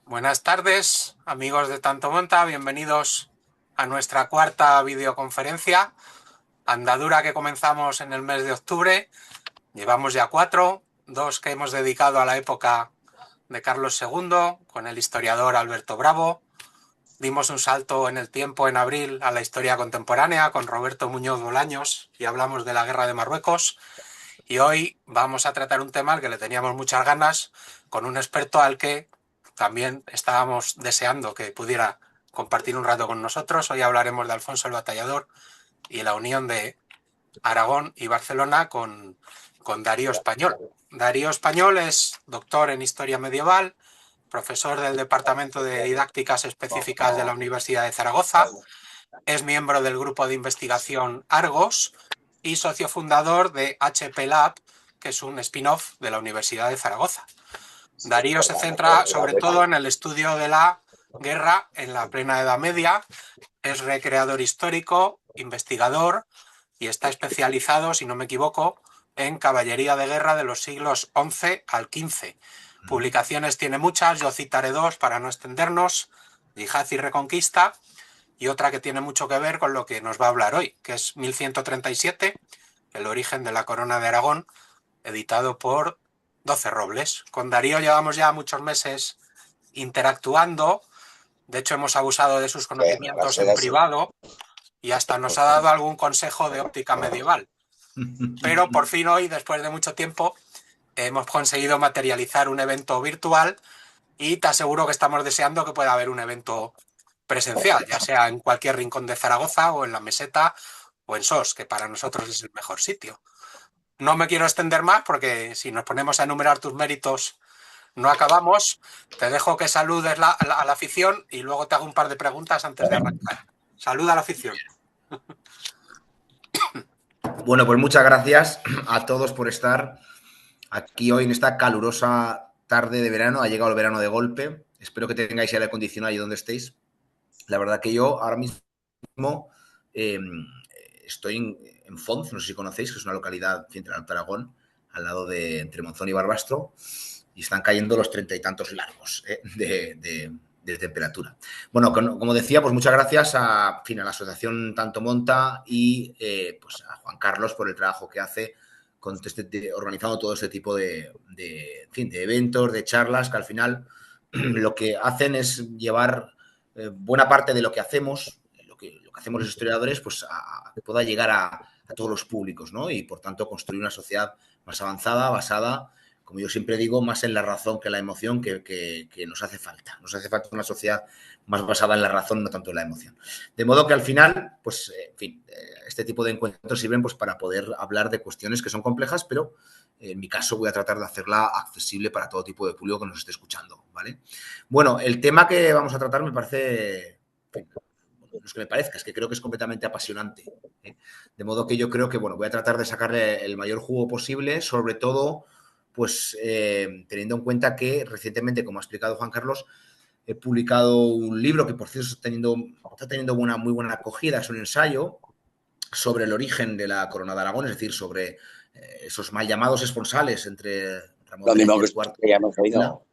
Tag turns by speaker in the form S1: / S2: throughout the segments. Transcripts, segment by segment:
S1: Buenas tardes, amigos de Tanto Monta, bienvenidos a nuestra cuarta videoconferencia, andadura que comenzamos en el mes de octubre. Llevamos ya cuatro, dos que hemos dedicado a la época de Carlos II, con el historiador Alberto Bravo. Dimos un salto en el tiempo en abril a la historia contemporánea con Roberto Muñoz Bolaños y hablamos de la Guerra de Marruecos. Y hoy vamos a tratar un tema al que le teníamos muchas ganas, con un experto al que también estábamos deseando que pudiera compartir un rato con nosotros. Hoy hablaremos de Alfonso el Batallador y la unión de Aragón y Barcelona con Darío Español. Darío Español es doctor en Historia Medieval, profesor del Departamento de Didácticas Específicas de la Universidad de Zaragoza, es miembro del grupo de investigación Argos y socio fundador de HP Lab, que es un spin-off de la Universidad de Zaragoza. Darío se centra sobre todo en el estudio de la guerra en la plena Edad Media, es recreador histórico, investigador y está especializado, si no me equivoco, en caballería de guerra de los siglos XI al XV. Publicaciones tiene muchas, yo citaré dos para no extendernos: Yihad y Reconquista, y otra que tiene mucho que ver con lo que nos va a hablar hoy, que es 1137, el origen de la corona de Aragón, editado por 12 Robles. Con Darío llevamos ya muchos meses interactuando, de hecho hemos abusado de sus conocimientos en privado y hasta nos ha dado algún consejo de óptica medieval. Pero por fin hoy, después de mucho tiempo, hemos conseguido materializar un evento virtual y te aseguro que estamos deseando que pueda haber un evento presencial, ya sea en cualquier rincón de Zaragoza o en la Meseta o en SOS, que para nosotros es el mejor sitio. No me quiero extender más porque si nos ponemos a enumerar tus méritos no acabamos. Te dejo que saludes a la afición y luego te hago un par de preguntas antes de arrancar. Saluda a la afición.
S2: Bueno, pues muchas gracias a todos por estar aquí hoy en esta calurosa tarde de verano. Ha llegado el verano de golpe. Espero que tengáis aire acondicionado ahí donde estéis. La verdad que yo ahora mismo eh, estoy en Fonz, no sé si conocéis, que es una localidad central de Aragón, al lado de entre Monzón y Barbastro, y están cayendo los 30 y tantos largos de temperatura. Bueno, como decía, pues muchas gracias a la Asociación Tanto Monta y pues a Juan Carlos por el trabajo que hace organizando todo este tipo en fin, de eventos, de charlas, que al final lo que hacen es llevar buena parte de lo que hacemos, lo que hacemos los historiadores, pues que pueda llegar a todos los públicos, ¿no? Y por tanto construir una sociedad más avanzada, basada, como yo siempre digo, más en la razón que en la emoción, que nos hace falta. Nos hace falta una sociedad más basada en la razón, no tanto en la emoción. De modo que al final, pues, en fin, este tipo de encuentros sirven pues para poder hablar de cuestiones que son complejas, pero en mi caso voy a tratar de hacerla accesible para todo tipo de público que nos esté escuchando, ¿vale? Bueno, el tema que vamos a tratar me parece, no es que me parezca, es que creo que es completamente apasionante, ¿eh? De modo que yo creo que, bueno, voy a tratar de sacarle el mayor jugo posible, sobre todo, pues, teniendo en cuenta que recientemente, como ha explicado Juan Carlos, he publicado un libro que, por cierto, está teniendo una muy buena acogida. Es un ensayo sobre el origen de la corona de Aragón, es decir, sobre esos mal llamados esponsales entre Ramón
S3: Lo mismo
S2: III y
S3: que
S2: el cuarto
S3: ya hemos oído.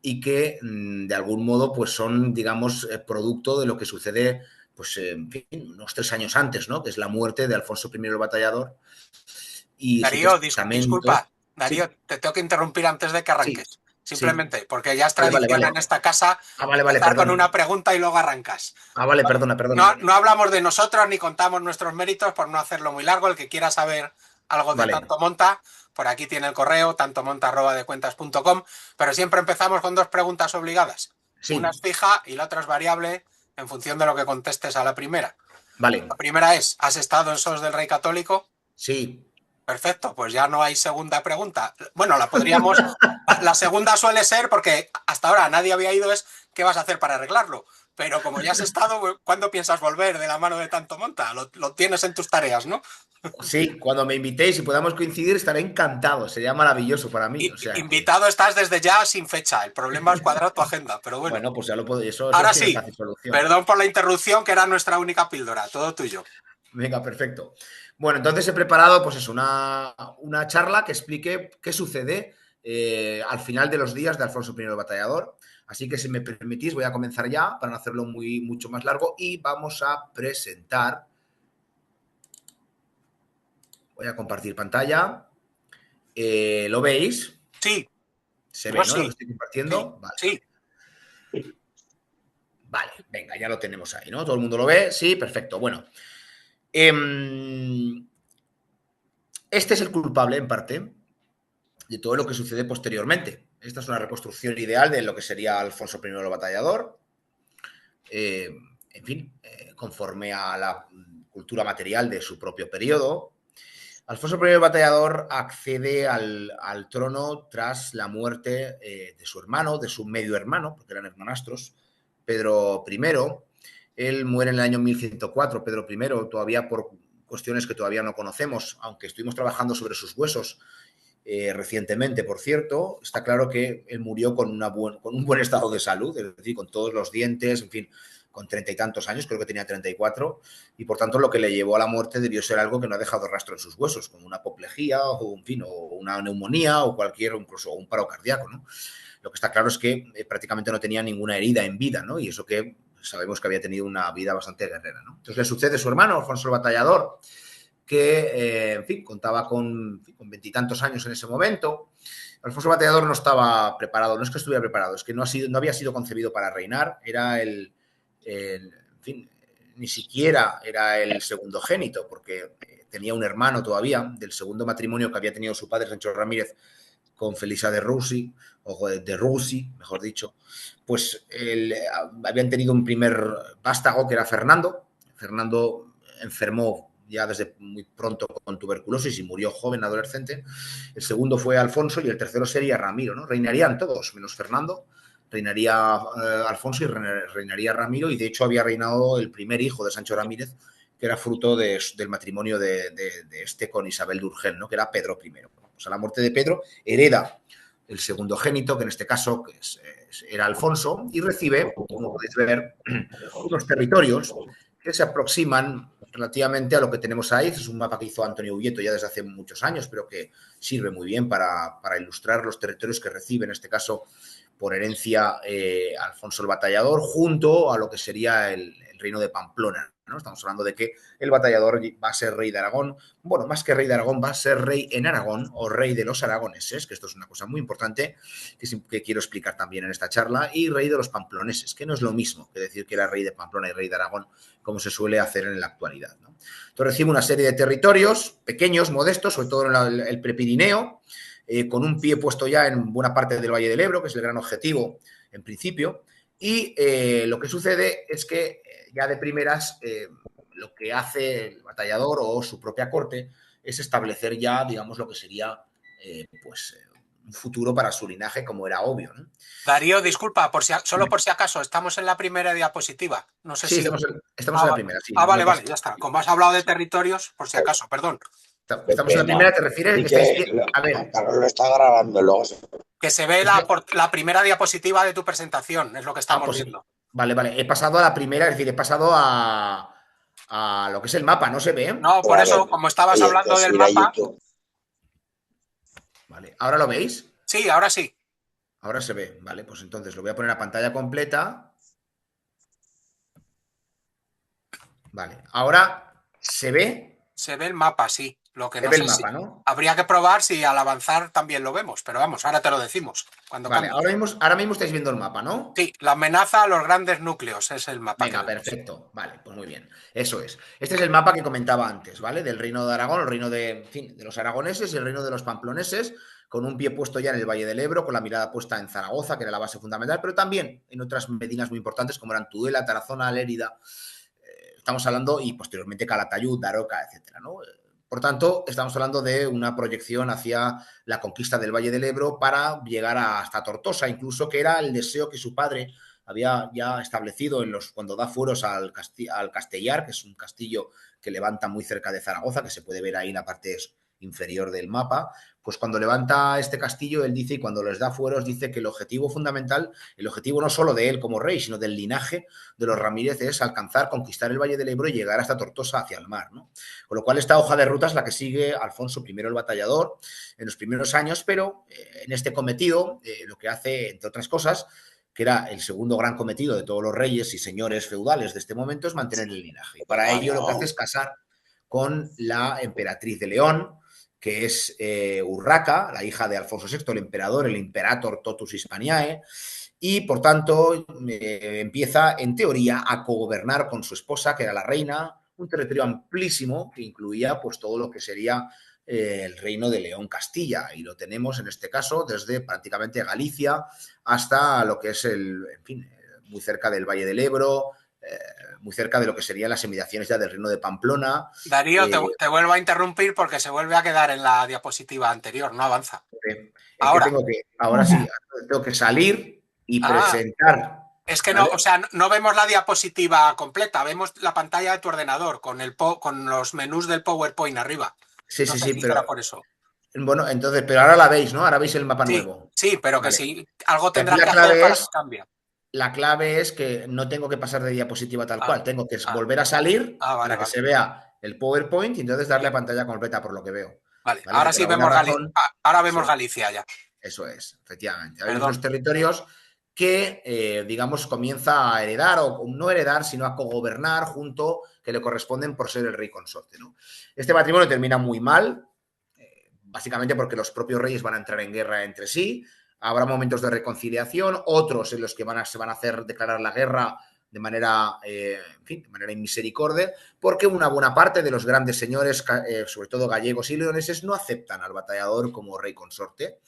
S2: y que de algún modo pues son, digamos, producto de lo que sucede pues en fin, unos 3 años antes, ¿no? Que es la muerte de Alfonso I el Batallador y ese
S1: Darío,
S2: testamento.
S1: disculpa, Darío,
S2: Sí,
S1: te tengo que interrumpir antes de que
S2: sí,
S1: arranques.
S2: sí.
S1: Simplemente, porque ya es
S2: Vale, vale,
S1: tradición
S2: vale.
S1: en esta casa
S2: Vale,
S1: empezar con
S2: perdona.
S1: una pregunta y luego arrancas.
S2: Vale, perdona, perdona.
S1: No hablamos de nosotros ni contamos nuestros méritos por no hacerlo muy largo. El que quiera saber algo de
S2: Vale,
S1: Tanto Monta, por aquí tiene el correo tantomonta@decuentas.com, pero siempre empezamos con dos preguntas obligadas. Una es
S2: sí,
S1: fija y la otra es variable en función de lo que contestes a la primera. La
S2: vale,
S1: primera es, ¿has estado en SOS del Rey Católico?
S2: sí.
S1: Perfecto, pues ya no hay segunda pregunta. Bueno, la podríamos. La segunda suele ser, porque hasta ahora nadie había ido, es ¿qué vas a hacer para arreglarlo? Pero como ya has estado, ¿cuándo piensas volver de la mano de Tanto Monta? Lo tienes en tus tareas, ¿no?
S2: Sí, cuando me invitéis y podamos coincidir estaré encantado, sería maravilloso para mí, o sea que,
S1: Invitado estás desde ya sin fecha. El problema es cuadrar tu agenda, pero bueno.
S2: bueno, pues ya lo puedo, eso
S1: Ahora
S2: tiene
S1: sí,
S2: fácil solución.
S1: perdón por la interrupción, que era nuestra única píldora. Todo tuyo.
S2: Venga, perfecto. Bueno, entonces he preparado, pues eso, una charla que explique qué sucede al final de los días de Alfonso I el Batallador. Así que si me permitís voy a comenzar ya para no hacerlo mucho más largo y vamos a presentar. Voy a compartir pantalla. ¿Lo veis?
S1: Sí,
S2: Se
S1: yo
S2: ve, ¿no? Lo que
S1: sí,
S2: estoy
S1: sí,
S2: compartiendo. Vale,
S1: sí.
S2: vale, venga, ya lo tenemos ahí, ¿no? ¿Todo el mundo lo ve? Sí, perfecto. Bueno, eh, este es el culpable, en parte, de todo lo que sucede posteriormente. Esta es una reconstrucción ideal de lo que sería Alfonso I el Batallador. En fin, conforme a la cultura material de su propio periodo. Alfonso I el Batallador accede al trono tras la muerte de su hermano, de su medio hermano, porque eran hermanastros, Pedro I. Él muere en el año 1104, Pedro I, todavía por cuestiones que todavía no conocemos, aunque estuvimos trabajando sobre sus huesos recientemente, por cierto. Está claro que él murió con un buen estado de salud, es decir, con todos los dientes, en fin, con 30 y tantos años, creo que tenía 34, y por tanto lo que le llevó a la muerte debió ser algo que no ha dejado rastro en sus huesos, como una apoplejía o, en fin, o una neumonía o incluso un paro cardíaco, ¿no? Lo que está claro es que prácticamente no tenía ninguna herida en vida, ¿no? Y eso que sabemos que había tenido una vida bastante guerrera, ¿no? Entonces le sucede su hermano, Alfonso el Batallador, que, en fin, contaba con veintitantos años en ese momento. Alfonso Bateador no estaba preparado, no es que estuviera preparado, es que no había sido concebido para reinar, era en fin, ni siquiera era el segundogénito, porque tenía un hermano todavía del segundo matrimonio que había tenido su padre, Sancho Ramírez, con Felisa de Rusi, o de Rusi, mejor dicho. Pues habían tenido un primer vástago que era Fernando. Fernando enfermó ya desde muy pronto con tuberculosis y murió joven, adolescente. El segundo fue Alfonso y el tercero sería Ramiro, ¿no? Reinarían todos, menos Fernando. Reinaría Alfonso y reinaría Ramiro, y de hecho había reinado el primer hijo de Sancho Ramírez, que era fruto del matrimonio de este con Isabel de Urgel, ¿no? Que era Pedro I. Pues a la muerte de Pedro hereda el segundogénito, que en este caso era Alfonso, y recibe, como podéis ver, unos territorios que se aproximan relativamente a lo que tenemos ahí. Es un mapa que hizo Antonio Ubieto ya desde hace muchos años, pero que sirve muy bien para ilustrar los territorios que recibe, en este caso, por herencia Alfonso el Batallador, junto a lo que sería el reino de Pamplona, ¿no? Estamos hablando de que el Batallador va a ser rey de Aragón. Bueno, más que rey de Aragón, va a ser rey en Aragón o rey de los aragoneses, que esto es una cosa muy importante que quiero explicar también en esta charla, y rey de los pamploneses, que no es lo mismo que decir que era rey de Pamplona y rey de Aragón, como se suele hacer en la actualidad, ¿no? Entonces recibe una serie de territorios pequeños, modestos, sobre todo en el Prepirineo, con un pie puesto ya en buena parte del Valle del Ebro, que es el gran objetivo en principio. Y lo que sucede es que ya de primeras lo que hace el batallador o su propia corte es establecer ya, digamos, lo que sería un futuro para su linaje, como era obvio, ¿no?
S1: Darío, disculpa, solo por si acaso, estamos en la primera diapositiva. No sé
S2: Sí,
S1: si.
S2: estamos en la primera, sí,
S1: Vale,
S2: no pasa
S1: vale, ya está. Como has hablado de territorios, por si acaso, perdón.
S3: Qué
S2: Estamos en la
S3: pena.
S2: primera, ¿te refieres?
S3: Y
S2: Que estáis
S3: que
S2: A ver,
S3: Carlos lo está grabando luego.
S1: Que se ve
S2: es que...
S1: la primera diapositiva de tu presentación, es lo que estamos
S2: pues
S1: viendo.
S2: vale, vale. He pasado a la primera, es decir, he pasado a lo que es el mapa, ¿no se ve?
S1: No, por
S3: Vale.
S1: eso, como estabas
S3: Oye,
S1: hablando
S3: entonces
S1: del
S3: ir a
S1: mapa,
S3: YouTube.
S2: Vale, ¿ahora lo veis?
S1: sí, ahora sí.
S2: Ahora se ve, vale, pues entonces lo voy a poner a pantalla completa. Vale, ahora se ve,
S1: Se ve el mapa, sí. Lo que
S2: se
S1: no
S2: ve el
S1: sé si.
S2: mapa, ¿no?
S1: Habría que probar si al avanzar también lo vemos, pero vamos, ahora te lo decimos, cuando
S2: Vale,
S1: cambie.
S2: ahora mismo estáis viendo el mapa, ¿no?
S1: Sí, la amenaza a los grandes núcleos es el mapa que
S2: Venga,
S1: vemos.
S2: perfecto. Vale, pues muy bien. Eso es. Este es el mapa que comentaba antes, ¿vale? Del reino de Aragón, el reino de, en fin, de los aragoneses y el reino de los pamploneses, con un pie puesto ya en el Valle del Ebro, con la mirada puesta en Zaragoza, que era la base fundamental, pero también en otras medinas muy importantes como eran Tudela, Tarazona, Lérida. Estamos hablando, y posteriormente Calatayud, Daroca, etcétera, ¿no? Por tanto, estamos hablando de una proyección hacia la conquista del Valle del Ebro para llegar hasta Tortosa, incluso, que era el deseo que su padre había ya establecido cuando da fueros al Castellar, que es un castillo que levanta muy cerca de Zaragoza, que se puede ver ahí en la parte inferior del mapa, pues cuando levanta este castillo, él dice, y cuando les da fueros, dice que el objetivo fundamental, el objetivo no solo de él como rey, sino del linaje de los Ramírez es alcanzar, conquistar el Valle del Ebro y llegar hasta Tortosa hacia el mar, ¿no? Con lo cual esta hoja de ruta es la que sigue Alfonso I el Batallador en los primeros años, pero en este cometido lo que hace, entre otras cosas, que era el segundo gran cometido de todos los reyes y señores feudales de este momento, es mantener el linaje. Y para ello lo que hace es casar con la emperatriz de León, que es Urraca, la hija de Alfonso VI, el emperador, el Imperator Totus Hispaniae, y por tanto empieza en teoría a cogobernar con su esposa, que era la reina, un territorio amplísimo que incluía pues todo lo que sería el reino de León Castilla, y lo tenemos en este caso desde prácticamente Galicia hasta lo que es en fin, muy cerca del Valle del Ebro, muy cerca de lo que serían las inmediaciones ya del reino de Pamplona.
S1: Darío, te vuelvo a interrumpir porque se vuelve a quedar en la diapositiva anterior, no avanza.
S2: Es que ahora sí, tengo que salir y presentar.
S1: Es que
S2: ¿vale?
S1: no, o sea, no vemos la diapositiva completa, vemos la pantalla de tu ordenador con los menús del PowerPoint arriba.
S2: Sí,
S1: No
S2: sí,
S1: sé
S2: sí,
S1: si
S2: pero
S1: será por eso.
S2: bueno, entonces, pero ahora la veis, ¿no? Ahora veis el mapa
S1: Sí,
S2: nuevo.
S1: sí, pero que
S2: Vale.
S1: sí, algo
S2: Y aquí
S1: tendrás que hacer para que cambie.
S2: la clave es que no tengo que pasar de diapositiva tal cual, tengo que
S1: ah,
S2: volver a salir
S1: vale,
S2: para que
S1: vale.
S2: se vea el PowerPoint y entonces darle
S1: Sí.
S2: a pantalla completa por lo que veo.
S1: Vale,
S2: ¿Vale? Que
S1: ahora
S2: por
S1: sí
S2: alguna
S1: vemos
S2: razón,
S1: ahora
S2: eso
S1: vemos
S2: es.
S1: Galicia ya.
S2: Eso es, efectivamente. Veis los
S1: Perdón.
S2: territorios que, digamos, comienza a heredar, o no heredar, sino a cogobernar junto, que le corresponden por ser el rey consorte, ¿no? Este matrimonio termina muy mal, básicamente porque los propios reyes van a entrar en guerra entre sí, habrá momentos de reconciliación, otros en los que se van a hacer declarar la guerra de manera, en fin, de manera inmisericordia, porque una buena parte de los grandes señores, sobre todo gallegos y leoneses, no aceptan al batallador como rey consorte.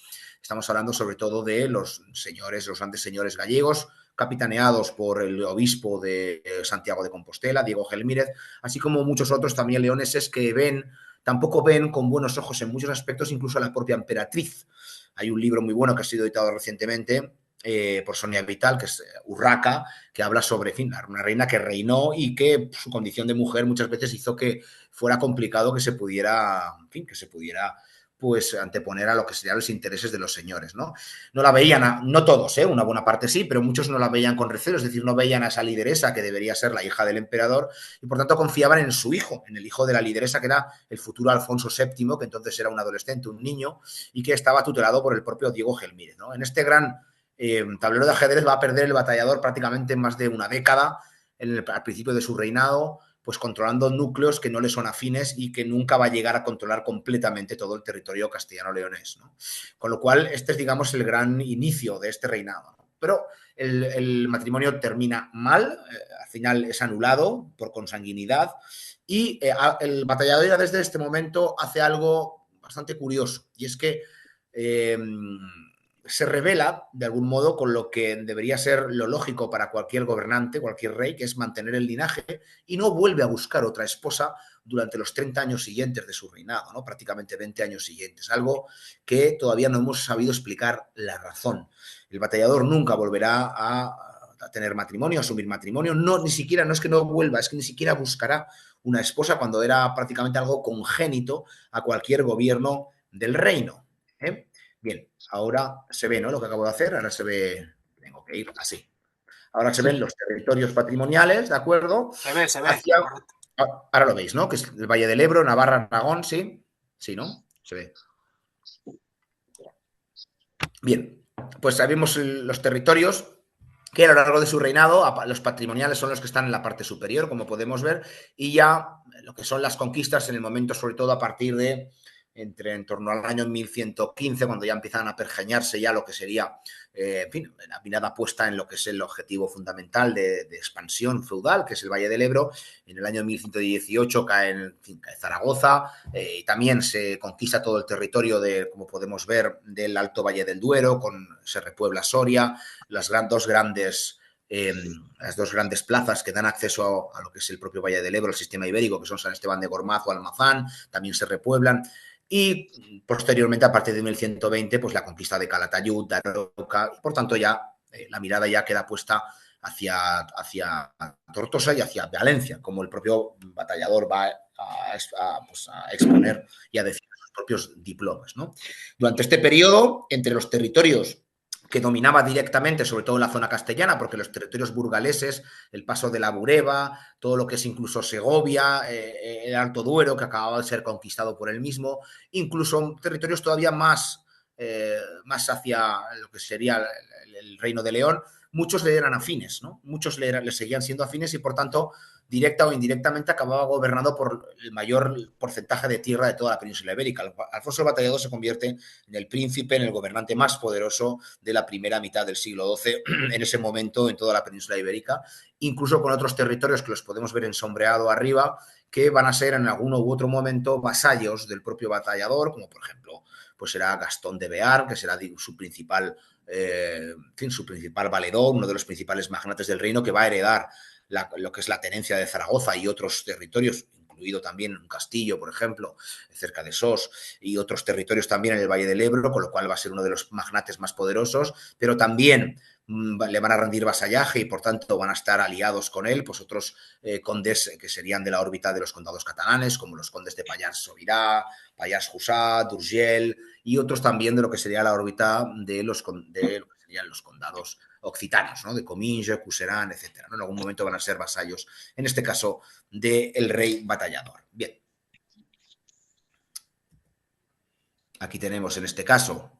S2: Estamos hablando sobre todo de los señores, los grandes señores gallegos, capitaneados por el obispo de Santiago de Compostela, Diego Gelmírez, así como muchos otros también leoneses que tampoco ven con buenos ojos en muchos aspectos incluso a la propia emperatriz. Hay un libro muy bueno que ha sido editado recientemente por Sonia Vital, que es Urraca, que habla sobre, en fin, una reina que reinó y que su condición de mujer muchas veces hizo que fuera complicado que se pudiera, en fin, que se pudiera pues anteponer a lo que serían los intereses de los señores, ¿no? No la veían, no todos, una buena parte sí, pero muchos no la veían con recelo, es decir, no veían a esa lideresa que debería ser la hija del emperador y por tanto confiaban en su hijo, en el hijo de la lideresa que era el futuro Alfonso VII, que entonces era un adolescente, un niño, y que estaba tutelado por el propio Diego Gelmírez, ¿no? En este gran tablero de ajedrez va a perder el batallador prácticamente más de una década al principio de su reinado, pues controlando núcleos que no le son afines y que nunca va a llegar a controlar completamente todo el territorio castellano-leonés, ¿no? Con lo cual, este es, digamos, el gran inicio de este reinado, ¿no? Pero el matrimonio termina mal, al final es anulado por consanguinidad y el batallador ya desde este momento hace algo bastante curioso, y es que se revela de algún modo con lo que debería ser lo lógico para cualquier gobernante, cualquier rey, que es mantener el linaje, y no vuelve a buscar otra esposa durante los 30 años siguientes de su reinado, ¿no? Prácticamente 20 años siguientes, algo que todavía no hemos sabido explicar la razón. El batallador nunca volverá a tener matrimonio, a asumir matrimonio, no, ni siquiera, no es que no vuelva, es que ni siquiera buscará una esposa cuando era prácticamente algo congénito a cualquier gobierno del reino, ¿eh? Bien, ahora se ve, ¿no? Lo que acabo de hacer, ahora se ve, tengo que ir así. Ahora se ven los territorios patrimoniales, ¿de acuerdo?
S1: Se ve, correcto.
S2: Ahora lo veis, ¿no? Que es el Valle del Ebro, Navarra, Aragón, sí. Sí, ¿no? Se ve. Bien, pues sabemos los territorios que a lo largo de su reinado, los patrimoniales son los que están en la parte superior, como podemos ver, y ya lo que son las conquistas en el momento, sobre todo a partir de en torno al año 1115, cuando ya empiezan a pergeñarse ya lo que sería, en fin, la mirada puesta en lo que es el objetivo fundamental de expansión feudal, que es el Valle del Ebro. En el año 1118 cae Zaragoza, y también se conquista todo el territorio como podemos ver, del Alto Valle del Duero, se repuebla Soria, las dos grandes plazas que dan acceso a lo que es el propio Valle del Ebro, el sistema ibérico, que son San Esteban de Gormaz o Almazán, también se repueblan. Y posteriormente, a partir de 1120, pues la conquista de Calatayud, de Aroca, y por tanto ya la mirada ya queda puesta hacia Tortosa y hacia Valencia, como el propio batallador va a exponer y a decir en sus propios diplomas, ¿no? Durante este periodo, entre los territorios que dominaba directamente, sobre todo en la zona castellana, porque los territorios burgaleses, el paso de la Bureba, todo lo que es incluso Segovia, el Alto Duero, que acababa de ser conquistado por él mismo, incluso territorios todavía más hacia lo que sería el Reino de León, muchos le eran afines, ¿no? Muchos le seguían siendo afines y, por tanto, directa o indirectamente acababa gobernando por el mayor porcentaje de tierra de toda la península ibérica. Alfonso el Batallador se convierte en el príncipe, en el gobernante más poderoso de la primera mitad del siglo XII, en ese momento en toda la península ibérica, incluso con otros territorios que los podemos ver ensombreado arriba, que van a ser en alguno u otro momento vasallos del propio Batallador, como por ejemplo pues será Gastón de Bearn, que será su principal valedor, uno de los principales magnates del reino, que va a heredar lo que es la tenencia de Zaragoza y otros territorios, incluido también un castillo, por ejemplo, cerca de Sos, y otros territorios también en el Valle del Ebro, con lo cual va a ser uno de los magnates más poderosos, pero también le van a rendir vasallaje y por tanto van a estar aliados con él, pues otros condes que serían de la órbita de los condados catalanes, como los condes de Pallars Sobirá, Pallars Jussá, d'Urgell, y otros también de lo que sería la órbita de lo que serían los condados occitanos, ¿no? De Comminges, Cuserán, etcétera, ¿no? En algún momento van a ser vasallos, en este caso, del rey Batallador. Bien. Aquí tenemos, en este caso,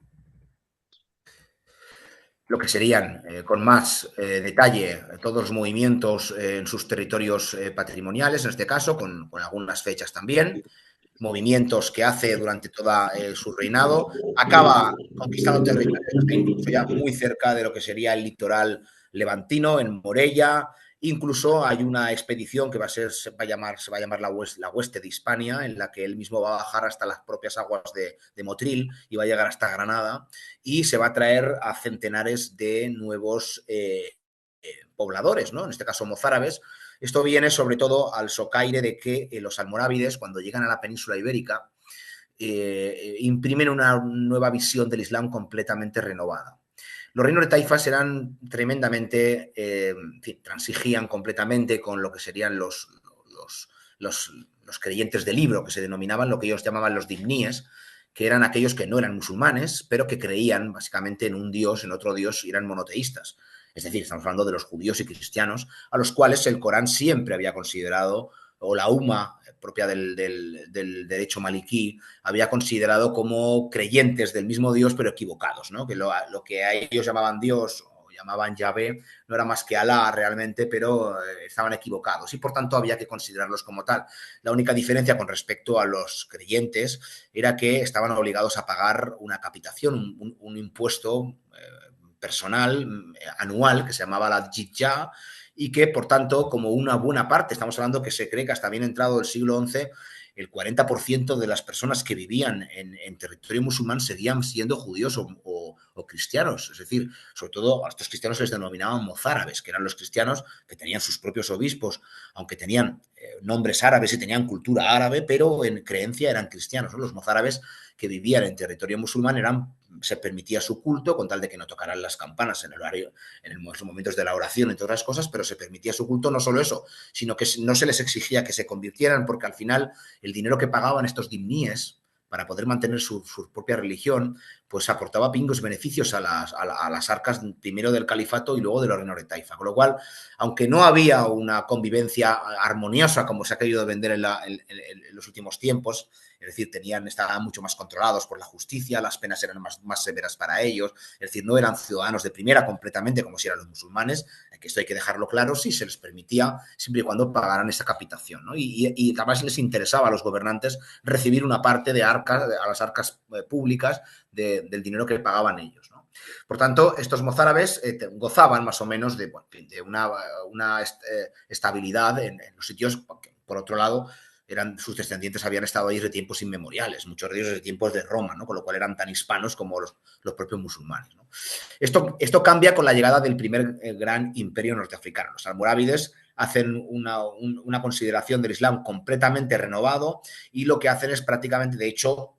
S2: lo que serían, con más detalle, todos los movimientos en sus territorios patrimoniales, en este caso, con algunas fechas también, movimientos que hace durante toda su reinado, acaba conquistando territorios, incluso ya muy cerca de lo que sería el litoral levantino, en Morella. Incluso hay una expedición que se va a llamar la Hueste de Hispania, en la que él mismo va a bajar hasta las propias aguas de Motril y va a llegar hasta Granada, y se va a traer a centenares de nuevos pobladores, ¿no? En este caso mozárabes. Esto viene sobre todo al socaire de que los almorávides, cuando llegan a la península ibérica, imprimen una nueva visión del Islam completamente renovada. Los reinos de taifas eran tremendamente, en fin, transigían completamente con lo que serían los creyentes de libro, que se denominaban lo que ellos llamaban los dimníes, que eran aquellos que no eran musulmanes, pero que creían básicamente en un dios, en otro dios, y eran monoteístas. Es decir, estamos hablando de los judíos y cristianos, a los cuales el Corán siempre había considerado, o la UMA, propia del derecho maliquí, había considerado como creyentes del mismo Dios, pero equivocados, ¿no? Que lo que a ellos llamaban Dios o llamaban Yahvé no era más que Alá realmente, pero estaban equivocados y por tanto había que considerarlos como tal. La única diferencia con respecto a los creyentes era que estaban obligados a pagar una capitación, un impuesto personal anual que se llamaba la jizya, y que, por tanto, como una buena parte, estamos hablando que se cree que hasta bien entrado el siglo XI, el 40% de las personas que vivían en territorio musulmán seguían siendo judíos o cristianos. Es decir, sobre todo a estos cristianos se les denominaban mozárabes, que eran los cristianos que tenían sus propios obispos, aunque tenían nombres árabes y tenían cultura árabe, pero en creencia eran cristianos, ¿no? Los mozárabes que vivían en territorio musulmán se permitía su culto con tal de que no tocaran las campanas en el horario, en los momentos de la oración, entre otras cosas, pero se permitía su culto. No solo eso, sino que no se les exigía que se convirtieran, porque al final el dinero que pagaban estos dimníes para poder mantener su propia religión, pues aportaba pingos beneficios a las arcas, primero del califato y luego de los reinos de Taifa. Con lo cual, aunque no había una convivencia armoniosa como se ha querido vender en los últimos tiempos, es decir, estaban mucho más controlados por la justicia, las penas eran más severas para ellos, es decir, no eran ciudadanos de primera completamente como si eran los musulmanes, que esto hay que dejarlo claro, sí se les permitía siempre y cuando pagaran esa capitación, ¿no? Y además les interesaba a los gobernantes recibir una parte de a las arcas públicas del dinero que pagaban ellos, ¿no? Por tanto, estos mozárabes gozaban más o menos de una estabilidad en los sitios, porque, por otro lado, sus descendientes habían estado ahí desde tiempos inmemoriales, muchos de ellos desde tiempos de Roma, ¿no? Con lo cual eran tan hispanos como los propios musulmanes, ¿no? Esto cambia con la llegada del primer gran imperio norteafricano. Los almorávides hacen una consideración del Islam completamente renovado y lo que hacen es prácticamente, de hecho,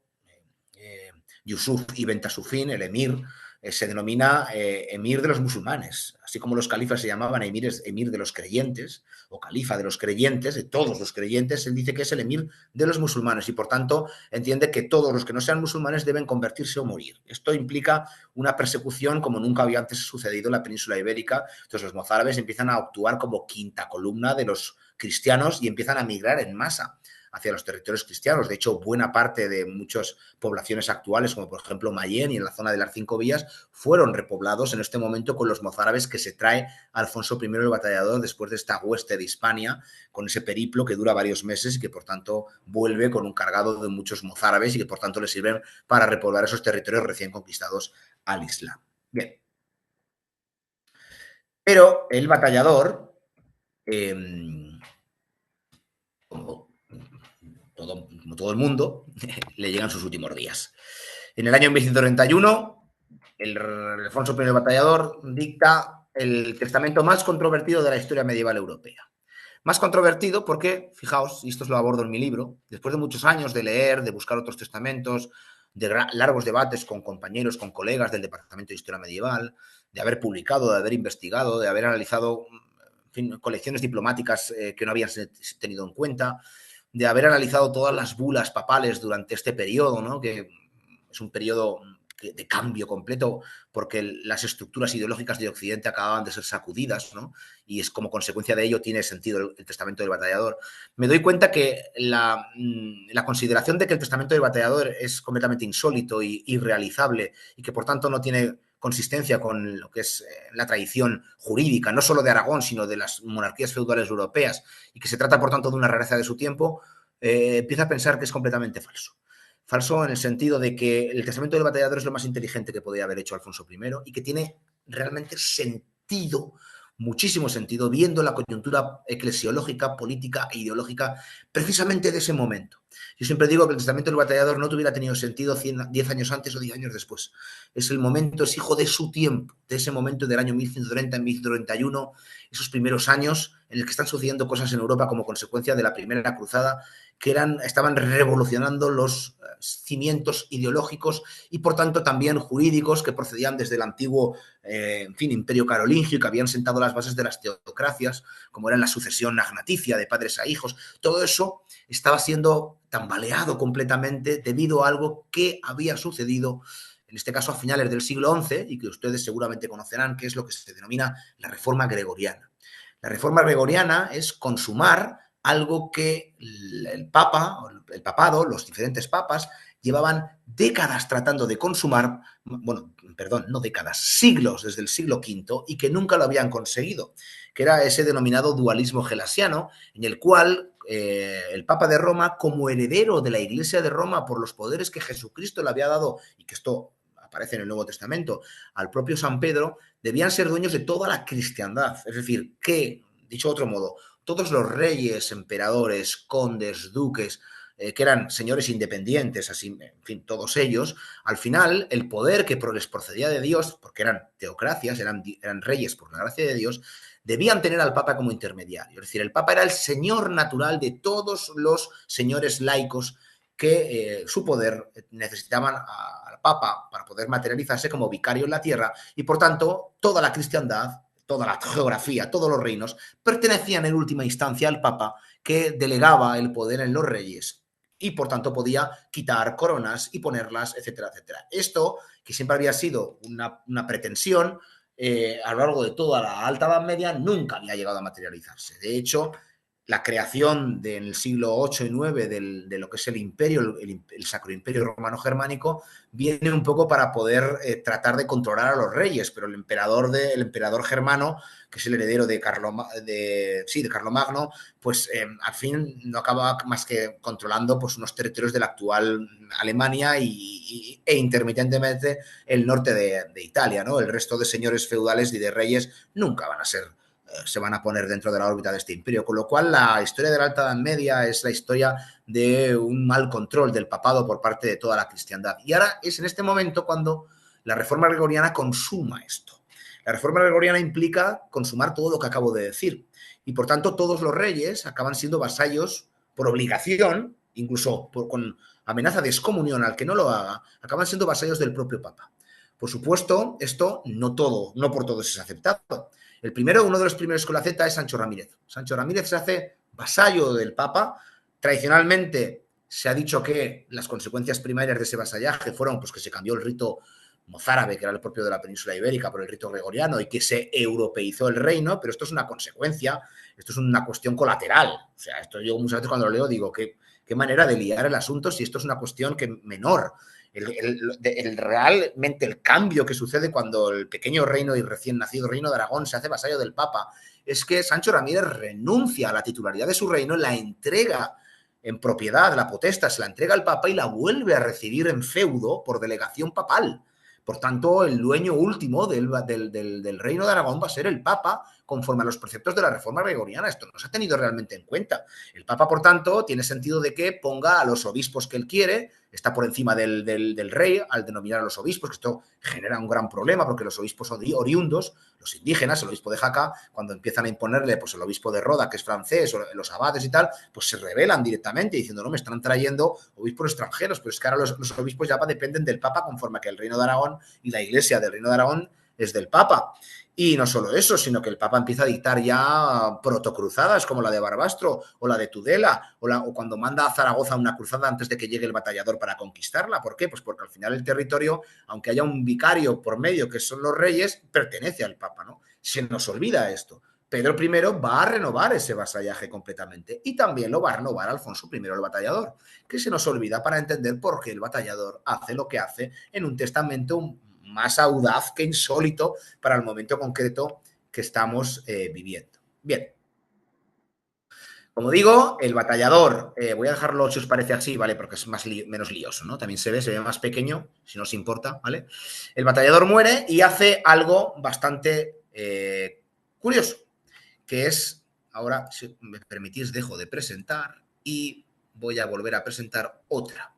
S2: Yusuf ibn Tasufín, el emir, se denomina emir de los musulmanes, así como los califas se llamaban emir de los creyentes o califa de los creyentes, de todos los creyentes. Él dice que es el emir de los musulmanes y por tanto entiende que todos los que no sean musulmanes deben convertirse o morir. Esto implica una persecución como nunca había antes sucedido en la península ibérica. Entonces los mozárabes empiezan a actuar como quinta columna de los cristianos y empiezan a migrar en masa hacia los territorios cristianos. De hecho, buena parte de muchas poblaciones actuales, como por ejemplo Mayén y en la zona de las Cinco Villas, fueron repoblados en este momento con los mozárabes que se trae Alfonso I el Batallador después de esta hueste de Hispania, con ese periplo que dura varios meses y que por tanto vuelve con un cargado de muchos mozárabes y que por tanto le sirven para repoblar esos territorios recién conquistados al Islam. Bien. Pero el Batallador, como todo el mundo, le llegan sus últimos días. En el año 1131, el Alfonso I el Batallador dicta el testamento más controvertido de la historia medieval europea. Más controvertido porque, fijaos, y esto lo abordo en mi libro, después de muchos años de leer, de buscar otros testamentos, de largos debates con compañeros, con colegas del Departamento de Historia Medieval, de haber publicado, de haber investigado, de haber analizado, en fin, colecciones diplomáticas que no habían tenido en cuenta, de haber analizado todas las bulas papales durante este periodo, ¿no? Que es un periodo de cambio completo porque las estructuras ideológicas de Occidente acababan de ser sacudidas, ¿no? Y es como consecuencia de ello tiene sentido el testamento del Batallador. Me doy cuenta que la consideración de que el testamento del Batallador es completamente insólito y irrealizable y que por tanto no tiene consistencia con lo que es la tradición jurídica, no solo de Aragón, sino de las monarquías feudales europeas, y que se trata, por tanto, de una rareza de su tiempo, empieza a pensar que es completamente falso. Falso en el sentido de que el testamento del Batallador es lo más inteligente que podía haber hecho Alfonso I y que tiene realmente sentido, muchísimo sentido, viendo la coyuntura eclesiológica, política e ideológica precisamente de ese momento. Yo siempre digo que el testamento del Batallador no hubiera tenido sentido 10 años antes o 10 años después. Es el momento, es hijo de su tiempo, de ese momento del año 1130, 1131, esos primeros años en el que están sucediendo cosas en Europa como consecuencia de la Primera Cruzada, que estaban revolucionando los cimientos ideológicos y, por tanto, también jurídicos que procedían desde el antiguo imperio carolingio y que habían sentado las bases de las teocracias, como era la sucesión agnaticia de padres a hijos. Todo eso estaba siendo tambaleado completamente debido a algo que había sucedido, en este caso a finales del siglo XI, y que ustedes seguramente conocerán, que es lo que se denomina la Reforma Gregoriana. La Reforma Gregoriana es consumar algo que el papado, los diferentes papas, llevaban décadas tratando de consumar, no décadas, siglos desde el siglo V, y que nunca lo habían conseguido, que era ese denominado dualismo gelasiano, en el cual el Papa de Roma, como heredero de la Iglesia de Roma por los poderes que Jesucristo le había dado, y que esto aparece en el Nuevo Testamento, al propio San Pedro, debían ser dueños de toda la cristiandad. Es decir, que, dicho de otro modo, todos los reyes, emperadores, condes, duques, que eran señores independientes, así, en fin, todos ellos, al final el poder que les procedía de Dios, porque eran teocracias, eran reyes por la gracia de Dios, debían tener al Papa como intermediario. Es decir, el Papa era el señor natural de todos los señores laicos que su poder necesitaban al Papa para poder materializarse como vicario en la tierra y, por tanto, toda la cristiandad, toda la geografía, todos los reinos, pertenecían en última instancia al Papa, que delegaba el poder en los reyes y, por tanto, podía quitar coronas y ponerlas, etcétera, etcétera. Esto, que siempre había sido una pretensión, a lo largo de toda la Alta Edad Media, nunca había llegado a materializarse. De hecho, la creación del siglo VIII y IX de lo que es el imperio, el Sacro Imperio Romano-Germánico, viene un poco para poder tratar de controlar a los reyes, pero el emperador germano, que es el heredero de Carlomagno, pues al fin no acaba más que controlando pues, unos territorios de la actual Alemania e intermitentemente el norte de Italia, ¿no? El resto de señores feudales y de reyes nunca se van a poner dentro de la órbita de este imperio, con lo cual la historia de la Alta Edad Media es la historia de un mal control del papado por parte de toda la cristiandad. Y ahora es en este momento cuando la Reforma Gregoriana consuma esto. La Reforma Gregoriana implica consumar todo lo que acabo de decir y, por tanto, todos los reyes acaban siendo vasallos por obligación, incluso con amenaza de excomunión al que no lo haga, acaban siendo vasallos del propio Papa. Por supuesto, esto no por todos es aceptado. Uno de los primeros que lo acepta es Sancho Ramírez. Sancho Ramírez se hace vasallo del Papa. Tradicionalmente se ha dicho que las consecuencias primarias de ese vasallaje fueron pues, que se cambió el rito mozárabe, que era el propio de la península ibérica, por el rito gregoriano y que se europeizó el reino, pero esto es una consecuencia, esto es una cuestión colateral. O sea, esto yo muchas veces cuando lo leo digo, qué manera de liar el asunto si esto es una cuestión menor. Realmente el cambio que sucede cuando el pequeño reino y recién nacido reino de Aragón se hace vasallo del Papa es que Sancho Ramírez renuncia a la titularidad de su reino, la entrega en propiedad, la potesta, se la entrega al Papa y la vuelve a recibir en feudo por delegación papal. Por tanto, el dueño último del reino de Aragón va a ser el Papa, conforme a los preceptos de la reforma gregoriana. Esto no se ha tenido realmente en cuenta. El Papa, por tanto, tiene sentido de que ponga a los obispos que él quiere, está por encima del rey al denominar a los obispos, que esto genera un gran problema porque los obispos oriundos, los indígenas, el obispo de Jaca, cuando empiezan a imponerle pues, el obispo de Roda, que es francés, o los abades y tal, pues se rebelan directamente diciendo, no, me están trayendo obispos extranjeros, pero es que ahora los obispos ya dependen del Papa conforme a que el reino de Aragón y la iglesia del reino de Aragón es del Papa. Y no solo eso, sino que el Papa empieza a dictar ya protocruzadas como la de Barbastro o la de Tudela o cuando manda a Zaragoza una cruzada antes de que llegue el batallador para conquistarla. ¿Por qué? Pues porque al final el territorio, aunque haya un vicario por medio que son los reyes, pertenece al Papa, ¿no? Se nos olvida esto. Pedro I va a renovar ese vasallaje completamente y también lo va a renovar Alfonso I el batallador, que se nos olvida para entender por qué el batallador hace lo que hace en un testamento más audaz que insólito para el momento concreto que estamos viviendo. Bien. Como digo, el batallador, voy a dejarlo si os parece así, ¿vale? Porque es menos lioso, ¿no? También se ve más pequeño, si no os importa, ¿vale? El batallador muere y hace algo bastante curioso, que es, ahora, si me permitís, dejo de presentar y voy a volver a presentar otra.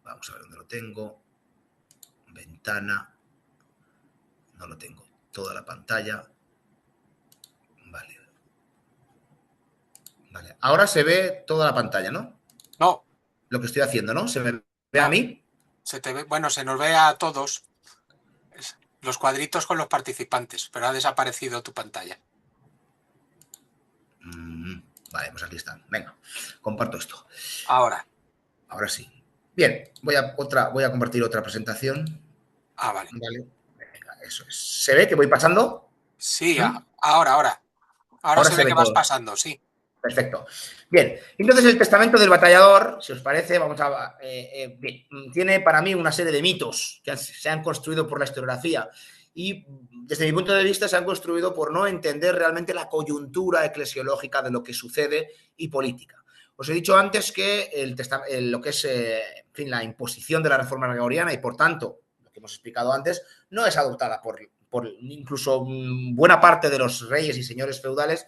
S2: Vamos a ver dónde lo tengo. Ventana, no lo tengo, toda la pantalla, vale, ahora se ve toda la pantalla, ¿no?
S1: No.
S2: Lo que estoy haciendo, ¿no? ¿Se me ve a mí?
S1: Se te ve, bueno, se nos ve a todos los cuadritos con los participantes, pero ha desaparecido tu pantalla.
S2: Vale, pues aquí están, venga, comparto esto.
S1: Ahora
S2: sí. Bien, voy a compartir otra presentación.
S1: Vale.
S2: Vale, venga, eso es. ¿Se ve que voy pasando?
S1: Sí, ahora se ve que vas pasando, sí.
S2: Perfecto. Bien, entonces el testamento del batallador, si os parece, bien, tiene para mí una serie de mitos que se han construido por la historiografía y desde mi punto de vista se han construido por no entender realmente la coyuntura eclesiológica de lo que sucede y política. Os he dicho antes que lo que es la imposición de la reforma gregoriana y por tanto, lo que hemos explicado antes, no es adoptada por incluso buena parte de los reyes y señores feudales,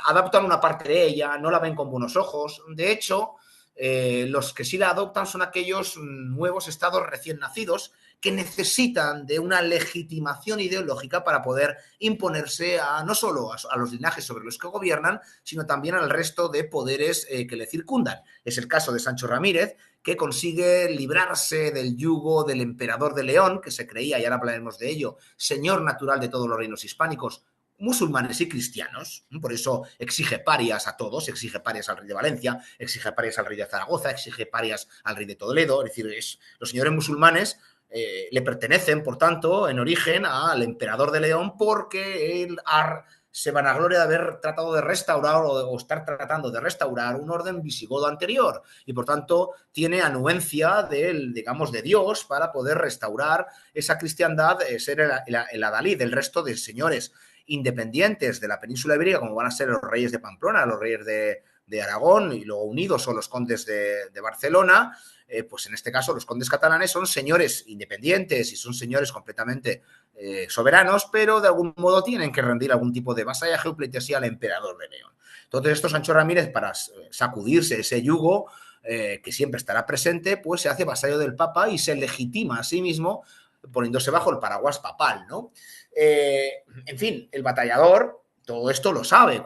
S2: adaptan una parte de ella, no la ven con buenos ojos. De hecho, los que sí la adoptan son aquellos nuevos estados recién nacidos que necesitan de una legitimación ideológica para poder imponerse no solo a los linajes sobre los que gobiernan, sino también al resto de poderes que le circundan. Es el caso de Sancho Ramírez, que consigue librarse del yugo del emperador de León, que se creía, y ahora hablaremos de ello, señor natural de todos los reinos hispánicos, musulmanes y cristianos, por eso exige parias a todos, exige parias al rey de Valencia, exige parias al rey de Zaragoza, exige parias al rey de Toledo, es decir, los señores musulmanes le pertenecen, por tanto, en origen al emperador de León porque él se vanagloria de haber tratado de restaurar o estar tratando de restaurar un orden visigodo anterior y, por tanto, tiene anuencia de Dios para poder restaurar esa cristiandad, ser el adalid del resto de señores independientes de la península ibérica, como van a ser los reyes de Pamplona, los reyes de Aragón y luego unidos son los condes de Barcelona. Pues en este caso los condes catalanes son señores independientes y son señores completamente soberanos, pero de algún modo tienen que rendir algún tipo de vasallaje o pleitesía al emperador de León. Entonces esto Sancho Ramírez, para sacudirse ese yugo que siempre estará presente, pues se hace vasallo del Papa y se legitima a sí mismo poniéndose bajo el paraguas papal, ¿no? En fin, el batallador todo esto lo sabe,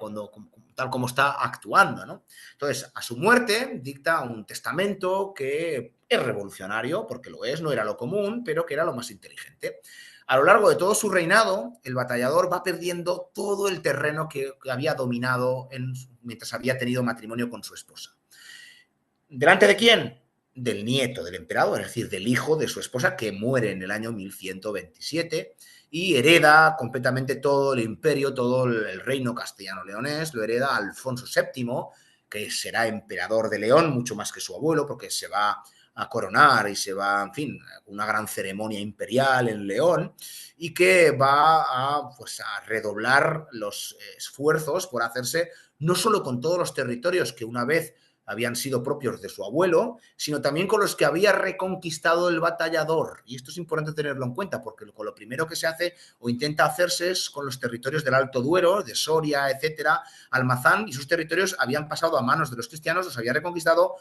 S2: tal como está actuando, ¿no? Entonces, a su muerte dicta un testamento que es revolucionario, porque lo es, no era lo común, pero que era lo más inteligente. A lo largo de todo su reinado, el batallador va perdiendo todo el terreno que había dominado mientras había tenido matrimonio con su esposa. ¿Delante de quién? Del nieto del emperador, es decir, del hijo de su esposa, que muere en el año 1127 y hereda completamente todo el imperio, todo el reino castellano-leonés, lo hereda Alfonso VII, que será emperador de León, mucho más que su abuelo, porque se va a coronar y se va, en fin, una gran ceremonia imperial en León, y que va a redoblar los esfuerzos por hacerse no solo con todos los territorios que una vez habían sido propios de su abuelo, sino también con los que había reconquistado el batallador. Y esto es importante tenerlo en cuenta, porque con lo primero que se hace o intenta hacerse es con los territorios del Alto Duero, de Soria, etcétera, Almazán, y sus territorios habían pasado a manos de los cristianos, los había reconquistado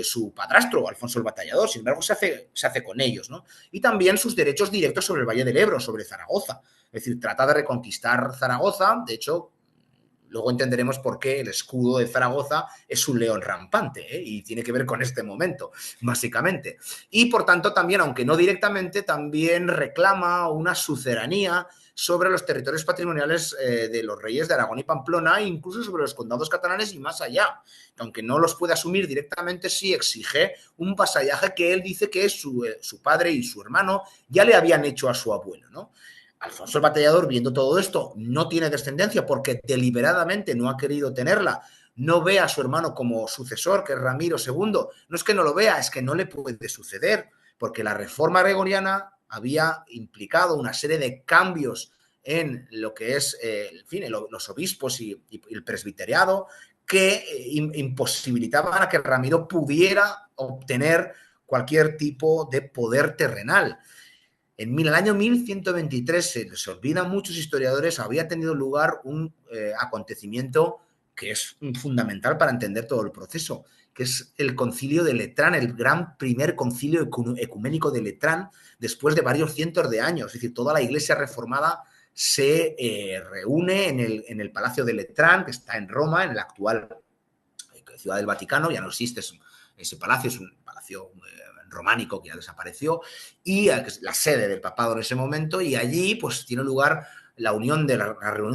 S2: su padrastro, Alfonso el Batallador. Sin embargo, se hace con ellos, ¿no? Y también sus derechos directos sobre el Valle del Ebro, sobre Zaragoza. Es decir, trata de reconquistar Zaragoza. De hecho, luego entenderemos por qué el escudo de Zaragoza es un león rampante, y tiene que ver con este momento, básicamente. Y por tanto también, aunque no directamente, también reclama una suceranía sobre los territorios patrimoniales de los reyes de Aragón y Pamplona, e incluso sobre los condados catalanes y más allá. Aunque no los puede asumir directamente, sí exige un vasallaje que él dice que su padre y su hermano ya le habían hecho a su abuelo, ¿no? Alfonso el Batallador, viendo todo esto, no tiene descendencia porque deliberadamente no ha querido tenerla, no ve a su hermano como sucesor, que es Ramiro II. No es que no lo vea, es que no le puede suceder, porque la reforma gregoriana había implicado una serie de cambios en lo que es, en fin, los obispos y el presbiteriado, que imposibilitaban a que Ramiro pudiera obtener cualquier tipo de poder terrenal. En el año 1123, se les olvida a muchos historiadores, había tenido lugar un acontecimiento que es fundamental para entender todo el proceso, que es el concilio de Letrán, el gran primer concilio ecuménico de Letrán, después de varios cientos de años. Es decir, toda la iglesia reformada se reúne en el Palacio de Letrán, que está en Roma, en la actual Ciudad del Vaticano. Ya no existe ese palacio, es un palacio románico que ya desapareció, y la sede del papado en ese momento, y allí pues tiene lugar la reunión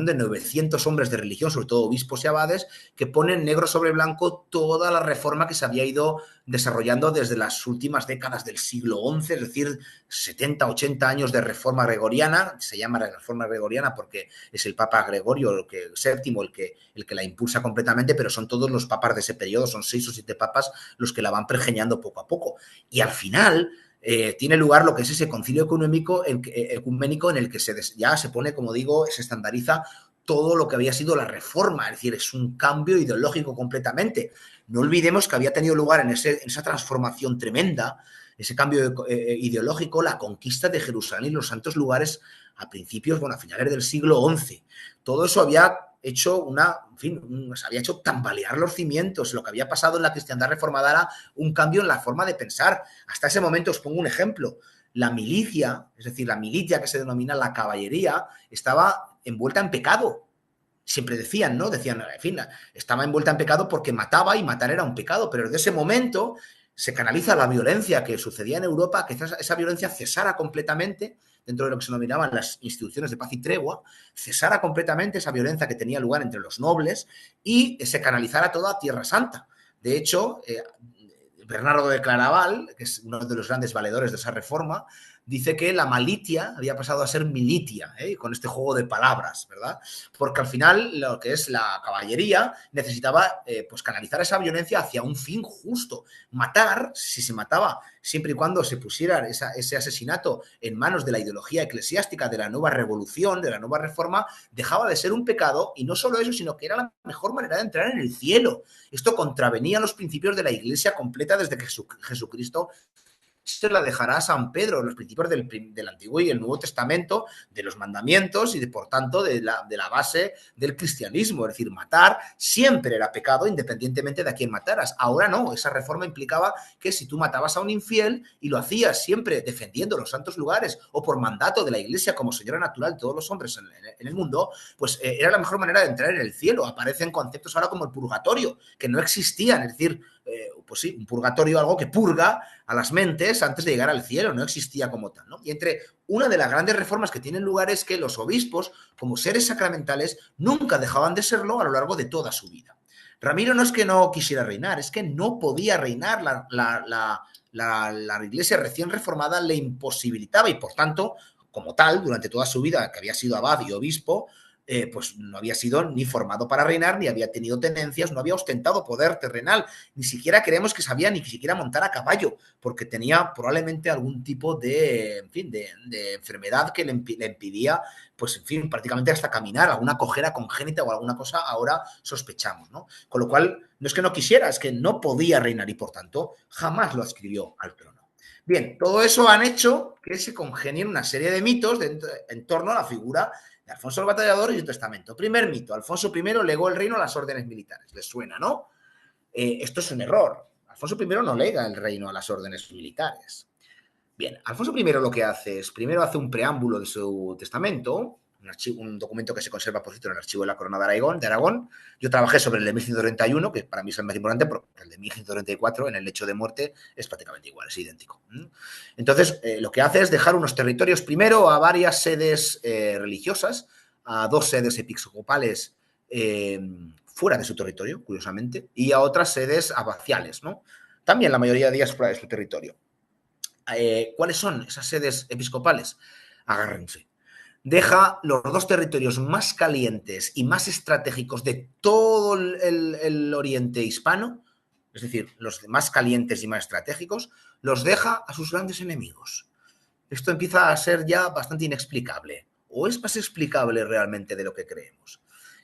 S2: de 900 hombres de religión, sobre todo obispos y abades, que ponen negro sobre blanco toda la reforma que se había ido desarrollando desde las últimas décadas del siglo XI, es decir, 70, 80 años de reforma gregoriana. Se llama reforma gregoriana porque es el Papa Gregorio VII el que la impulsa completamente, pero son todos los papas de ese periodo, son 6 o 7 papas los que la van pergeñando poco a poco. Y al final tiene lugar lo que es ese concilio ecuménico en el que ya se pone, como digo, se estandariza todo lo que había sido la reforma, es decir, es un cambio ideológico completamente. No olvidemos que había tenido lugar en esa transformación tremenda, ese cambio ideológico, la conquista de Jerusalén y los santos lugares a finales del siglo XI. Todo eso había hecho se había hecho tambalear los cimientos. Lo que había pasado en la cristiandad reformada era un cambio en la forma de pensar. Hasta ese momento, os pongo un ejemplo, la milicia, es decir, la milicia que se denomina la caballería, estaba envuelta en pecado. Siempre decían, ¿no? Decían, en fin, estaba envuelta en pecado porque mataba, y matar era un pecado, pero desde ese momento se canaliza la violencia que sucedía en Europa, que esa violencia cesara completamente dentro de lo que se denominaban las instituciones de paz y tregua, cesara completamente esa violencia que tenía lugar entre los nobles y se canalizara toda a Tierra Santa. De hecho, Bernardo de Claraval, que es uno de los grandes valedores de esa reforma, dice que la malitia había pasado a ser militia, con este juego de palabras, ¿verdad? Porque al final lo que es la caballería necesitaba pues canalizar esa violencia hacia un fin justo. Matar, si se mataba, siempre y cuando se pusiera ese asesinato en manos de la ideología eclesiástica de la nueva revolución, de la nueva reforma, dejaba de ser un pecado, y no solo eso, sino que era la mejor manera de entrar en el cielo. Esto contravenía los principios de la Iglesia completa desde que Jesucristo se la dejará a San Pedro, los principios del Antiguo y el Nuevo Testamento, de los mandamientos y, por tanto, de la base del cristianismo. Es decir, matar siempre era pecado independientemente de a quién mataras. Ahora no, esa reforma implicaba que si tú matabas a un infiel y lo hacías siempre defendiendo los santos lugares o por mandato de la Iglesia como señora natural de todos los hombres en el mundo, pues era la mejor manera de entrar en el cielo. Aparecen conceptos ahora como el purgatorio, que no existían, es decir, pues sí, un purgatorio, algo que purga a las mentes antes de llegar al cielo, no existía como tal, ¿no? Y entre una de las grandes reformas que tienen lugar es que los obispos, como seres sacramentales, nunca dejaban de serlo a lo largo de toda su vida. Ramiro no es que no quisiera reinar, es que no podía reinar. La Iglesia recién reformada le imposibilitaba y, por tanto, como tal, durante toda su vida, que había sido abad y obispo, pues no había sido ni formado para reinar, ni había tenido tenencias, no había ostentado poder terrenal, ni siquiera creemos que sabía ni siquiera montar a caballo, porque tenía probablemente algún tipo de, en fin, de enfermedad que le impedía, pues en fin, prácticamente hasta caminar, alguna cojera congénita o alguna cosa, ahora sospechamos, ¿no? Con lo cual, no es que no quisiera, es que no podía reinar y, por tanto, jamás lo adscribió al trono. Bien, todo eso han hecho que se congenien una serie de mitos en torno a la figura de Alfonso el Batallador y su testamento. Primer mito, Alfonso I legó el reino a las órdenes militares. ¿Les suena, no? Esto es un error. Alfonso I no lega el reino a las órdenes militares. Bien, Alfonso I lo que hace es, primero hace un preámbulo de su testamento, un documento que se conserva, por cierto, en el archivo de la Corona de Aragón. Yo trabajé sobre el de 1131, que para mí es el más importante, porque el de 1134, en el lecho de muerte, es prácticamente igual, es idéntico. Entonces, lo que hace es dejar unos territorios, primero a varias sedes religiosas, a 2 sedes episcopales fuera de su territorio, curiosamente, y a otras sedes abaciales, ¿no? También la mayoría de ellas fuera de su territorio. ¿Cuáles son esas sedes episcopales? Agárrense. Deja los 2 territorios más calientes y más estratégicos de todo el oriente hispano, es decir, los más calientes y más estratégicos, los deja a sus grandes enemigos. Esto empieza a ser ya bastante inexplicable, o es más explicable realmente de lo que creemos.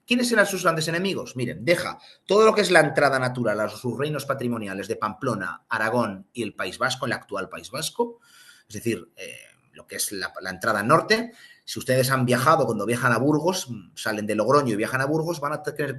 S2: ¿Quiénes eran sus grandes enemigos? Miren, deja todo lo que es la entrada natural a sus reinos patrimoniales de Pamplona, Aragón y el País Vasco, el actual País Vasco, es decir, lo que es la entrada norte. Si ustedes han viajado, cuando viajan a Burgos, salen de Logroño y viajan a Burgos, van a tener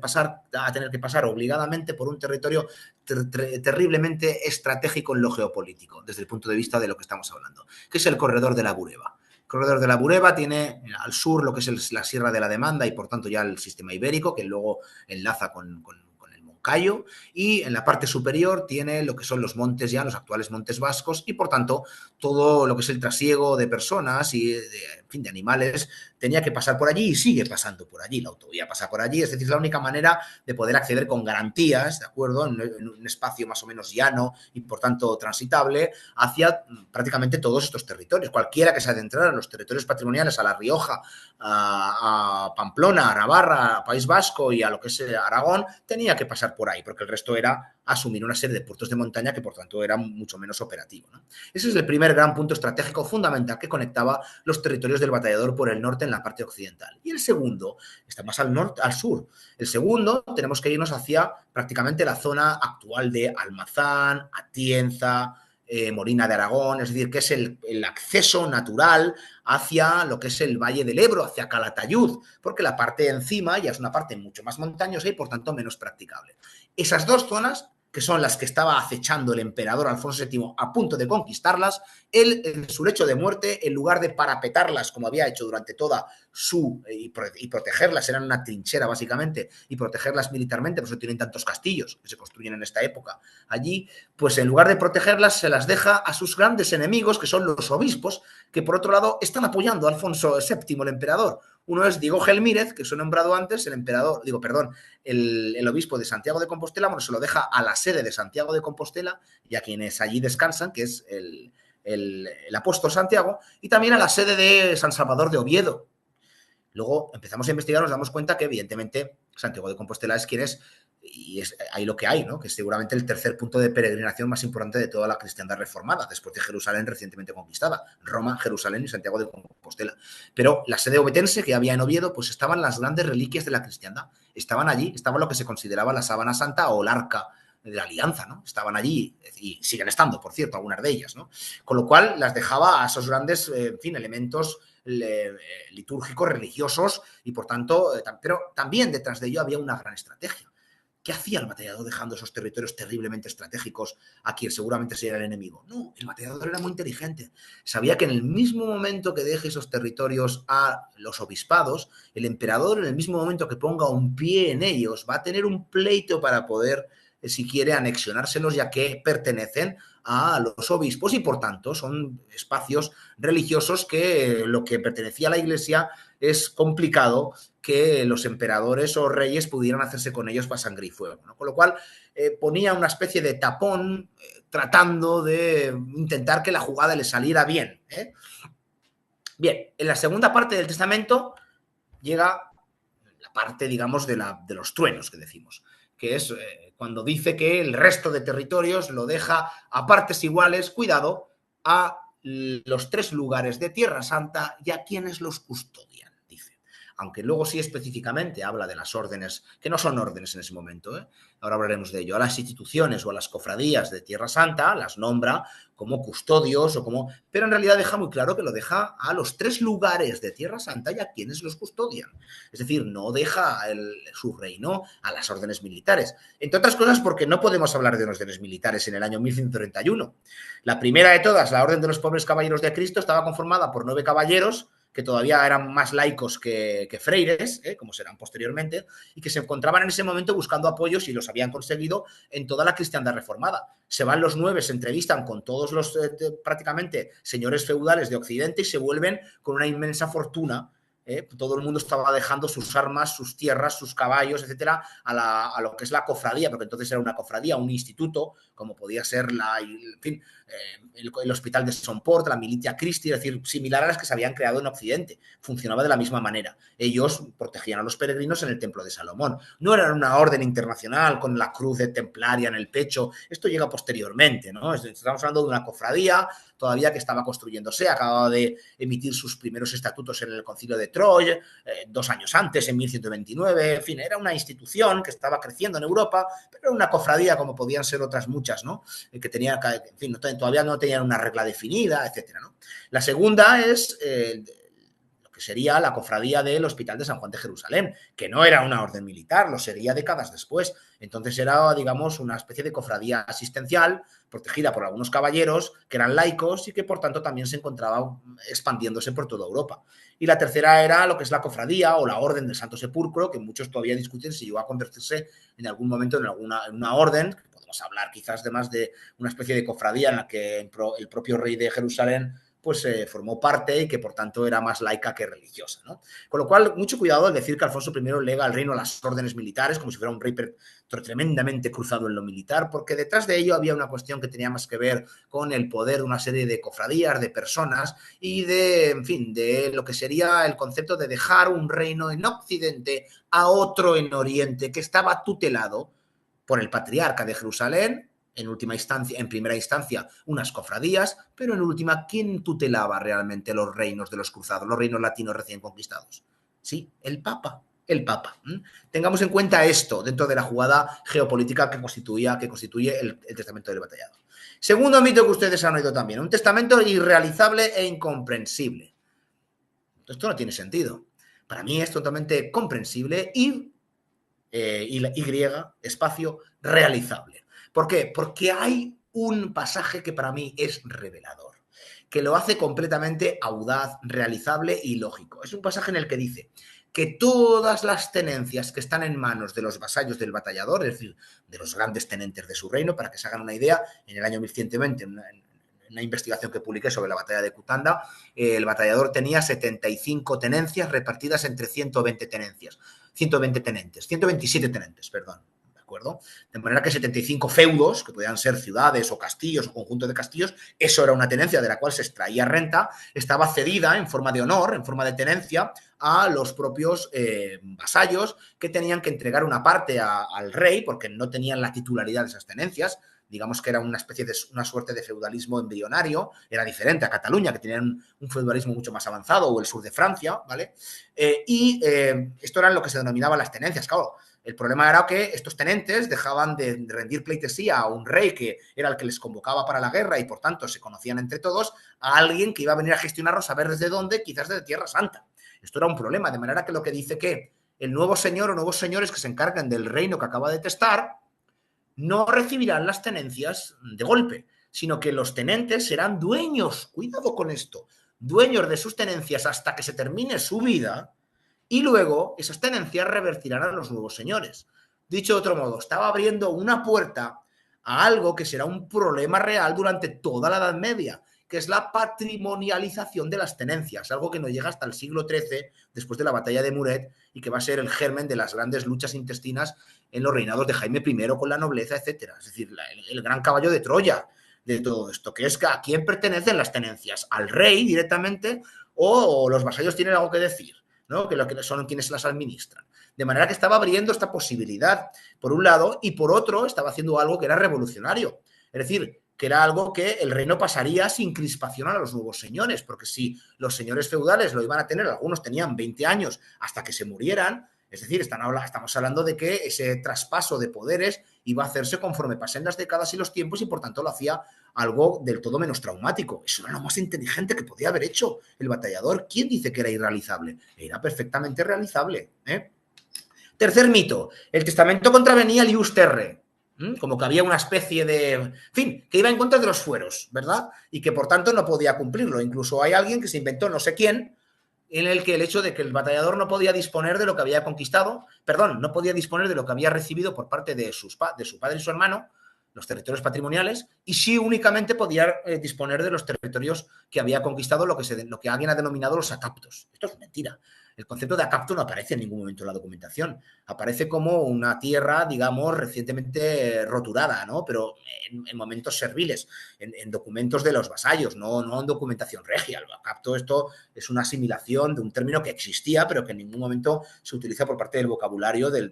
S2: que pasar obligadamente por un territorio terriblemente estratégico en lo geopolítico, desde el punto de vista de lo que estamos hablando, que es el corredor de la Bureba. El corredor de la Bureba tiene al sur lo que es la Sierra de la Demanda y, por tanto, ya el sistema ibérico, que luego enlaza con el Moncayo, y en la parte superior tiene lo que son los montes ya, los actuales montes vascos, y, por tanto, todo lo que es el trasiego de personas y, en fin, de animales, tenía que pasar por allí y sigue pasando por allí. La autovía pasa por allí, es decir, es la única manera de poder acceder con garantías, ¿de acuerdo?, en un espacio más o menos llano y, por tanto, transitable, hacia prácticamente todos estos territorios. Cualquiera que se adentrara en los territorios patrimoniales, a La Rioja, a Pamplona, a Navarra, a País Vasco y a lo que es Aragón, tenía que pasar por ahí, porque el resto era asumir una serie de puertos de montaña que, por tanto, era mucho menos operativo, ¿no? Ese es el primer gran punto estratégico fundamental que conectaba los territorios del Batallador por el norte en la parte occidental. Y el segundo está más al norte, al sur. El segundo, tenemos que irnos hacia prácticamente la zona actual de Almazán, Atienza, Molina de Aragón, es decir, que es el acceso natural hacia lo que es el Valle del Ebro, hacia Calatayud, porque la parte de encima ya es una parte mucho más montañosa y, por tanto, menos practicable. Esas 2 zonas, que son las que estaba acechando el emperador Alfonso VII a punto de conquistarlas, él, en su lecho de muerte, en lugar de parapetarlas como había hecho durante toda y protegerlas, eran una trinchera básicamente, y protegerlas militarmente, por eso tienen tantos castillos que se construyen en esta época allí, pues en lugar de protegerlas se las deja a sus grandes enemigos, que son los obispos, que por otro lado están apoyando a Alfonso VII, el emperador. Uno es Diego Gelmírez, que os he nombrado antes, el obispo de Santiago de Compostela, bueno, se lo deja a la sede de Santiago de Compostela y a quienes allí descansan, que es el apóstol Santiago, y también a la sede de San Salvador de Oviedo. Luego empezamos a investigar, nos damos cuenta que, evidentemente, Santiago de Compostela es quien es, y es ahí lo que hay, ¿no? Que es seguramente el tercer punto de peregrinación más importante de toda la cristiandad reformada, después de Jerusalén recientemente conquistada. Roma, Jerusalén y Santiago de Compostela. Pero la sede ovetense que había en Oviedo, pues estaban las grandes reliquias de la cristiandad. Estaban allí, estaba lo que se consideraba la sábana santa o el arca la alianza, ¿no? Estaban allí y siguen estando, por cierto, algunas de ellas, ¿no? Con lo cual las dejaba a esos grandes, en fin, elementos litúrgicos, religiosos y, por tanto, pero también detrás de ello había una gran estrategia. ¿Qué hacía el batallador dejando esos territorios terriblemente estratégicos a quien seguramente sería el enemigo? No, el batallador era muy inteligente. Sabía que en el mismo momento que deje esos territorios a los obispados, el emperador, en el mismo momento que ponga un pie en ellos, va a tener un pleito para poder, si quiere, anexionárselos, ya que pertenecen a los obispos y, por tanto, son espacios religiosos que lo que pertenecía a la Iglesia es complicado que los emperadores o reyes pudieran hacerse con ellos para sangre y fuego, ¿no? Con lo cual ponía una especie de tapón tratando de intentar que la jugada le saliera bien. Bien, en la segunda parte del testamento llega la parte, digamos, de los truenos que decimos, que es cuando dice que el resto de territorios lo deja a partes iguales, cuidado, a los 3 lugares de Tierra Santa y a quienes los custodian, dice. Aunque luego sí específicamente habla de las órdenes, que no son órdenes en ese momento, ahora hablaremos de ello, a las instituciones o a las cofradías de Tierra Santa las nombra como custodios o como... Pero en realidad deja muy claro que lo deja a los 3 lugares de Tierra Santa y a quienes los custodian. Es decir, no deja su reino a las órdenes militares. Entre otras cosas porque no podemos hablar de órdenes militares en el año 1131. La primera de todas, la Orden de los Pobres Caballeros de Cristo, estaba conformada por 9 caballeros que todavía eran más laicos que freires, como serán posteriormente, y que se encontraban en ese momento buscando apoyos y los habían conseguido en toda la cristiandad reformada. Se van los 9, se entrevistan con todos los prácticamente señores feudales de Occidente y se vuelven con una inmensa fortuna. Todo el mundo estaba dejando sus armas, sus tierras, sus caballos, etcétera, a lo que es la cofradía, porque entonces era una cofradía, un instituto, como podía ser en fin, el Hospital de Somport, la Militia Christi, es decir, similar a las que se habían creado en Occidente. Funcionaba de la misma manera. Ellos protegían a los peregrinos en el Templo de Salomón. No eran una orden internacional con la cruz de templaria en el pecho. Esto llega posteriormente, ¿no? Estamos hablando de una cofradía todavía que estaba construyéndose, acababa de emitir sus primeros estatutos en el Concilio de Troyes, 2 años antes, en 1129, en fin, era una institución que estaba creciendo en Europa, pero era una cofradía como podían ser otras muchas, ¿no? Que tenía, en fin, todavía no tenían una regla definida, etcétera, ¿no? La segunda es lo que sería la cofradía del Hospital de San Juan de Jerusalén, que no era una orden militar, lo sería décadas después. Entonces era, digamos, una especie de cofradía asistencial protegida por algunos caballeros que eran laicos y que, por tanto, también se encontraba expandiéndose por toda Europa. Y la tercera era lo que es la cofradía o la Orden del Santo Sepulcro, que muchos todavía discuten si llegó a convertirse en algún momento en una orden. Podemos hablar quizás de más de una especie de cofradía en la que el propio rey de Jerusalén pues formó parte y que por tanto era más laica que religiosa, ¿no? Con lo cual, mucho cuidado al decir que Alfonso I lega al reino las órdenes militares como si fuera un rey tremendamente cruzado en lo militar, porque detrás de ello había una cuestión que tenía más que ver con el poder de una serie de cofradías, de personas y de, en fin, de lo que sería el concepto de dejar un reino en Occidente a otro en Oriente que estaba tutelado por el patriarca de Jerusalén, en última instancia, en primera instancia, unas cofradías, pero en última, ¿quién tutelaba realmente los reinos de los cruzados, los reinos latinos recién conquistados? Sí, el Papa. El Papa. Tengamos en cuenta esto dentro de la jugada geopolítica que constituye el testamento del batallador. Segundo mito que ustedes han oído también, un testamento irrealizable e incomprensible. Esto no tiene sentido. Para mí es totalmente comprensible y espacio realizable. ¿Por qué? Porque hay un pasaje que para mí es revelador, que lo hace completamente audaz, realizable y lógico. Es un pasaje en el que dice que todas las tenencias que están en manos de los vasallos del batallador, es decir, de los grandes tenentes de su reino, para que se hagan una idea, en el año 1120, en una investigación que publiqué sobre la batalla de Cutanda, el batallador tenía 75 tenencias repartidas entre 127 tenentes, perdón. ¿De acuerdo? De manera que 75 feudos, que podían ser ciudades o castillos o conjuntos de castillos, eso era una tenencia de la cual se extraía renta, estaba cedida en forma de honor, en forma de tenencia, a los propios vasallos que tenían que entregar una parte al rey porque no tenían la titularidad de esas tenencias. Digamos que era una suerte de feudalismo embrionario, era diferente a Cataluña, que tenían un feudalismo mucho más avanzado, o el sur de Francia, ¿vale? Esto eran lo que se denominaba las tenencias. Claro, El problema era que estos tenentes dejaban de rendir pleitesía a un rey que era el que les convocaba para la guerra y por tanto se conocían entre todos, a alguien que iba a venir a gestionarlos a ver desde dónde, quizás desde Tierra Santa. Esto era un problema, de manera que lo que dice que el nuevo señor o nuevos señores que se encarguen del reino que acaba de testar no recibirán las tenencias de golpe, sino que los tenentes serán dueños, cuidado con esto, dueños de sus tenencias hasta que se termine su vida y luego esas tenencias revertirán a los nuevos señores. Dicho de otro modo, estaba abriendo una puerta a algo que será un problema real durante toda la Edad Media, que es la patrimonialización de las tenencias, algo que no llega hasta el siglo XIII, después de la batalla de Muret, y que va a ser el germen de las grandes luchas intestinas en los reinados de Jaime I con la nobleza, etcétera. Es decir, el gran caballo de Troya de todo esto, que es que a quién pertenecen las tenencias, al rey directamente o los vasallos tienen algo que decir, ¿no? Que lo que son quienes las administran. De manera que estaba abriendo esta posibilidad, por un lado, y por otro estaba haciendo algo que era revolucionario. Es decir, que era algo que el reino pasaría sin crispación a los nuevos señores, porque si los señores feudales lo iban a tener, algunos tenían 20 años hasta que se murieran, es decir, estamos hablando de que ese traspaso de poderes iba a hacerse conforme pasen las décadas y los tiempos y por tanto lo hacía algo del todo menos traumático. Eso era lo más inteligente que podía haber hecho el batallador. ¿Quién dice que era irrealizable? Era perfectamente realizable. Tercer mito, el testamento contravenía al ius terre. Como que había una especie de... En fin, que iba en contra de los fueros, ¿verdad? Y que por tanto no podía cumplirlo. Incluso hay alguien que se inventó, no sé quién, en el que el hecho de que el batallador no podía disponer de lo que había conquistado, no podía disponer de lo que había recibido por parte de su padre y su hermano, los territorios patrimoniales, y sí únicamente podía disponer de los territorios que había conquistado, lo que alguien ha denominado los acaptos. Esto es mentira. El concepto de acapto no aparece en ningún momento en la documentación. Aparece como una tierra, digamos, recientemente roturada, ¿no? Pero en momentos serviles, en documentos de los vasallos, no en documentación regia. El acapto, esto es una asimilación de un término que existía, pero que en ningún momento se utiliza por parte del vocabulario de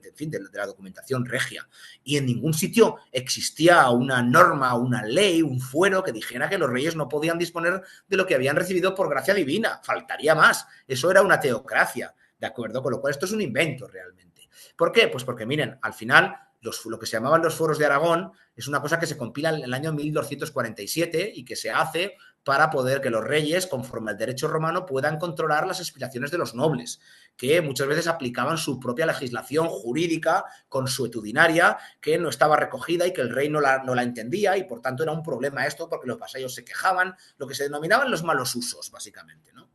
S2: la documentación regia. Y en ningún sitio existía una norma, una ley, un fuero que dijera que los reyes no podían disponer de lo que habían recibido por gracia divina. Faltaría más. Eso era una teocracia. ¿De acuerdo? Con lo cual esto es un invento realmente. ¿Por qué? Pues porque, miren, al final lo que se llamaban los fueros de Aragón es una cosa que se compila en el año 1247 y que se hace para poder que los reyes, conforme al derecho romano, puedan controlar las aspiraciones de los nobles, que muchas veces aplicaban su propia legislación jurídica consuetudinaria que no estaba recogida y que el rey no la entendía y por tanto era un problema esto porque los vasallos se quejaban, lo que se denominaban los malos usos, básicamente, ¿no?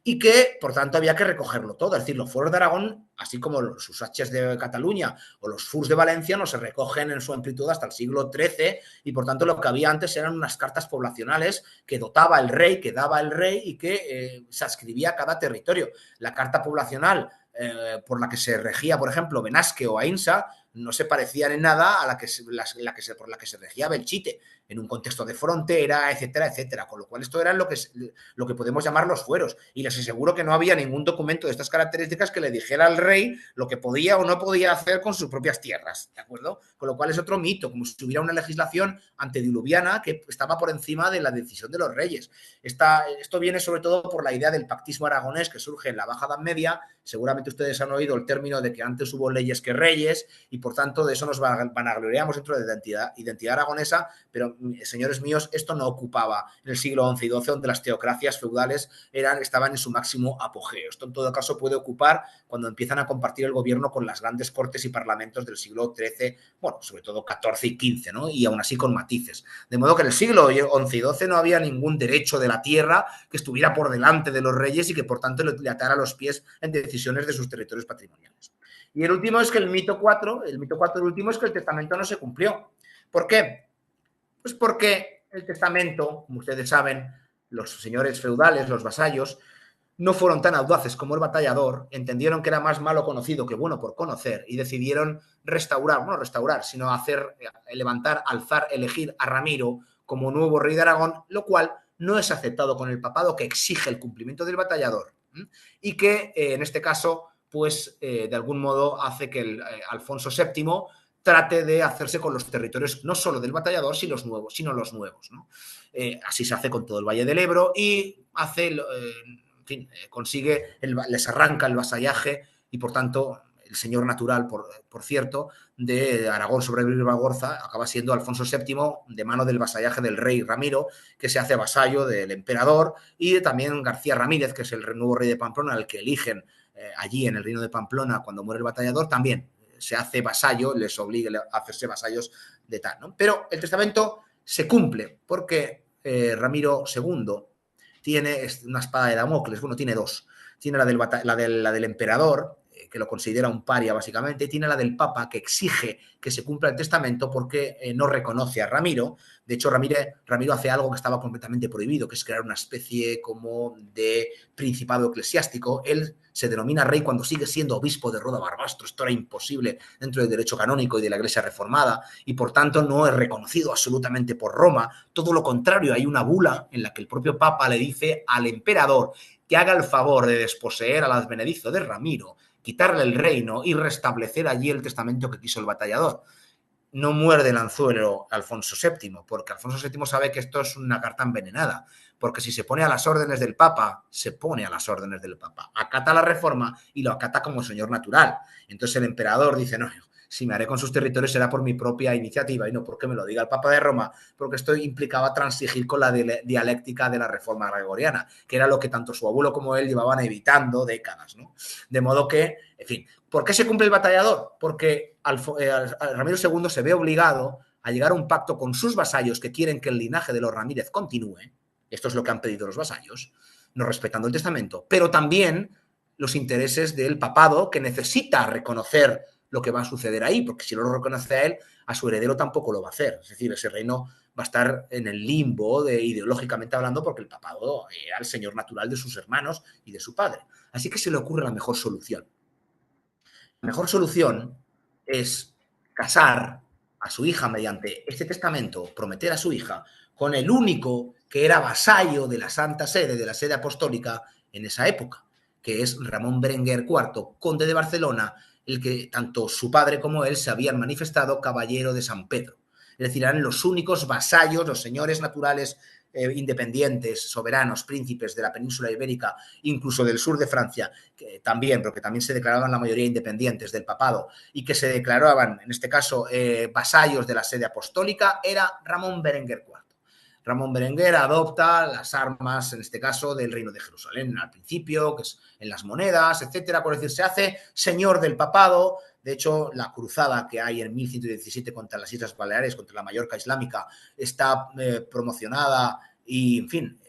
S2: Y que, por tanto, había que recogerlo todo. Es decir, los fueros de Aragón, así como los Usatges de Cataluña o los Furs de Valencia, no se recogen en su amplitud hasta el siglo XIII y, por tanto, lo que había antes eran unas cartas poblacionales que dotaba el rey, que daba el rey y que se adscribía a cada territorio. La carta poblacional por la que se regía, por ejemplo, Benasque o Aínsa, no se parecían en nada a por la que se regía Belchite, en un contexto de frontera, etcétera, etcétera. Con lo cual esto era lo que podemos llamar los fueros. Y les aseguro que no había ningún documento de estas características que le dijera al rey lo que podía o no podía hacer con sus propias tierras, ¿de acuerdo? Con lo cual es otro mito, como si hubiera una legislación antediluviana que estaba por encima de la decisión de los reyes. Esto viene sobre todo por la idea del pactismo aragonés que surge en la Baja Edad Media. Seguramente ustedes han oído el término de que antes hubo leyes que reyes y por tanto de eso nos vanagloriamos dentro de la identidad aragonesa, pero señores míos, esto no ocupaba en el siglo XI y XII, donde las teocracias feudales estaban en su máximo apogeo. Esto en todo caso puede ocupar cuando empiezan a compartir el gobierno con las grandes cortes y parlamentos del siglo XIII, bueno, sobre todo XIV y XV, ¿no? Y aún así con matices. De modo que en el siglo XI y XII no había ningún derecho de la tierra que estuviera por delante de los reyes y que por tanto le atara los pies en decisiones de sus territorios patrimoniales. Y el último es que el mito 4 último es que el testamento no se cumplió. ¿Por qué? Pues porque el testamento, como ustedes saben, los señores feudales, los vasallos, no fueron tan audaces como el batallador, entendieron que era más malo conocido que bueno por conocer y decidieron sino levantar, alzar, elegir a Ramiro como nuevo rey de Aragón, lo cual no es aceptado con el papado que exige el cumplimiento del batallador y que en este caso pues de algún modo hace que Alfonso VII trate de hacerse con los territorios no solo del batallador, sino los nuevos, ¿no? Así se hace con todo el Valle del Ebro y consigue, les arranca el vasallaje y por tanto el señor natural, por cierto, de Aragón sobre Ribagorza, acaba siendo Alfonso VII de mano del vasallaje del rey Ramiro, que se hace vasallo del emperador, y también García Ramírez, que es el nuevo rey de Pamplona, al que eligen allí en el reino de Pamplona cuando muere el batallador, también se hace vasallo, les obliga a hacerse vasallos de tal, ¿no? Pero el testamento se cumple porque Ramiro II tiene una espada de Damocles, bueno, tiene dos. Tiene la del emperador, que lo considera un paria básicamente, y tiene la del Papa, que exige que se cumpla el testamento porque no reconoce a Ramiro. De hecho, Ramiro hace algo que estaba completamente prohibido, que es crear una especie como de principado eclesiástico. Él se denomina rey cuando sigue siendo obispo de Roda Barbastro. Esto era imposible dentro del derecho canónico y de la Iglesia reformada, y por tanto no es reconocido absolutamente por Roma. Todo lo contrario, hay una bula en la que el propio Papa le dice al emperador que haga el favor de desposeer al advenedizo de Ramiro, quitarle el reino y restablecer allí el testamento que quiso el batallador. No muerde el anzuelo Alfonso VII, porque Alfonso VII sabe que esto es una carta envenenada, porque si se pone a las órdenes del Papa, se pone a las órdenes del Papa, acata la reforma y lo acata como señor natural. Entonces el emperador dice, no, si me haré con sus territorios será por mi propia iniciativa y no porque me lo diga el Papa de Roma, porque esto implicaba transigir con la dialéctica de la reforma gregoriana, que era lo que tanto su abuelo como él llevaban evitando décadas, ¿no? De modo que, en fin, ¿por qué se cumple el batallador? Porque Ramiro II se ve obligado a llegar a un pacto con sus vasallos que quieren que el linaje de los Ramírez continúe. Esto es lo que han pedido los vasallos, no respetando el testamento, pero también los intereses del papado, que necesita reconocer lo que va a suceder ahí, porque si no lo reconoce a él, a su heredero tampoco lo va a hacer. Es decir, ese reino va a estar en el limbo ideológicamente hablando, porque el papado era el señor natural de sus hermanos y de su padre. Así que se le ocurre la mejor solución. La mejor solución es casar a su hija mediante este testamento, prometer a su hija con el único que era vasallo de la Santa Sede, de la sede apostólica en esa época, que es Ramón Berenguer IV, conde de Barcelona, el que tanto su padre como él se habían manifestado caballero de San Pedro. Es decir, eran los únicos vasallos, los señores naturales independientes, soberanos, príncipes de la península ibérica, incluso del sur de Francia, que también, pero que también se declaraban la mayoría independientes del papado y que se declaraban, en este caso, vasallos de la sede apostólica, era Ramón Berenguer IV. Ramón Berenguer adopta las armas, en este caso, del reino de Jerusalén al principio, que es en las monedas, etcétera. Por decir, se hace señor del papado. De hecho, la cruzada que hay en 1117 contra las Islas Baleares, contra la Mallorca islámica, está promocionada y, en fin,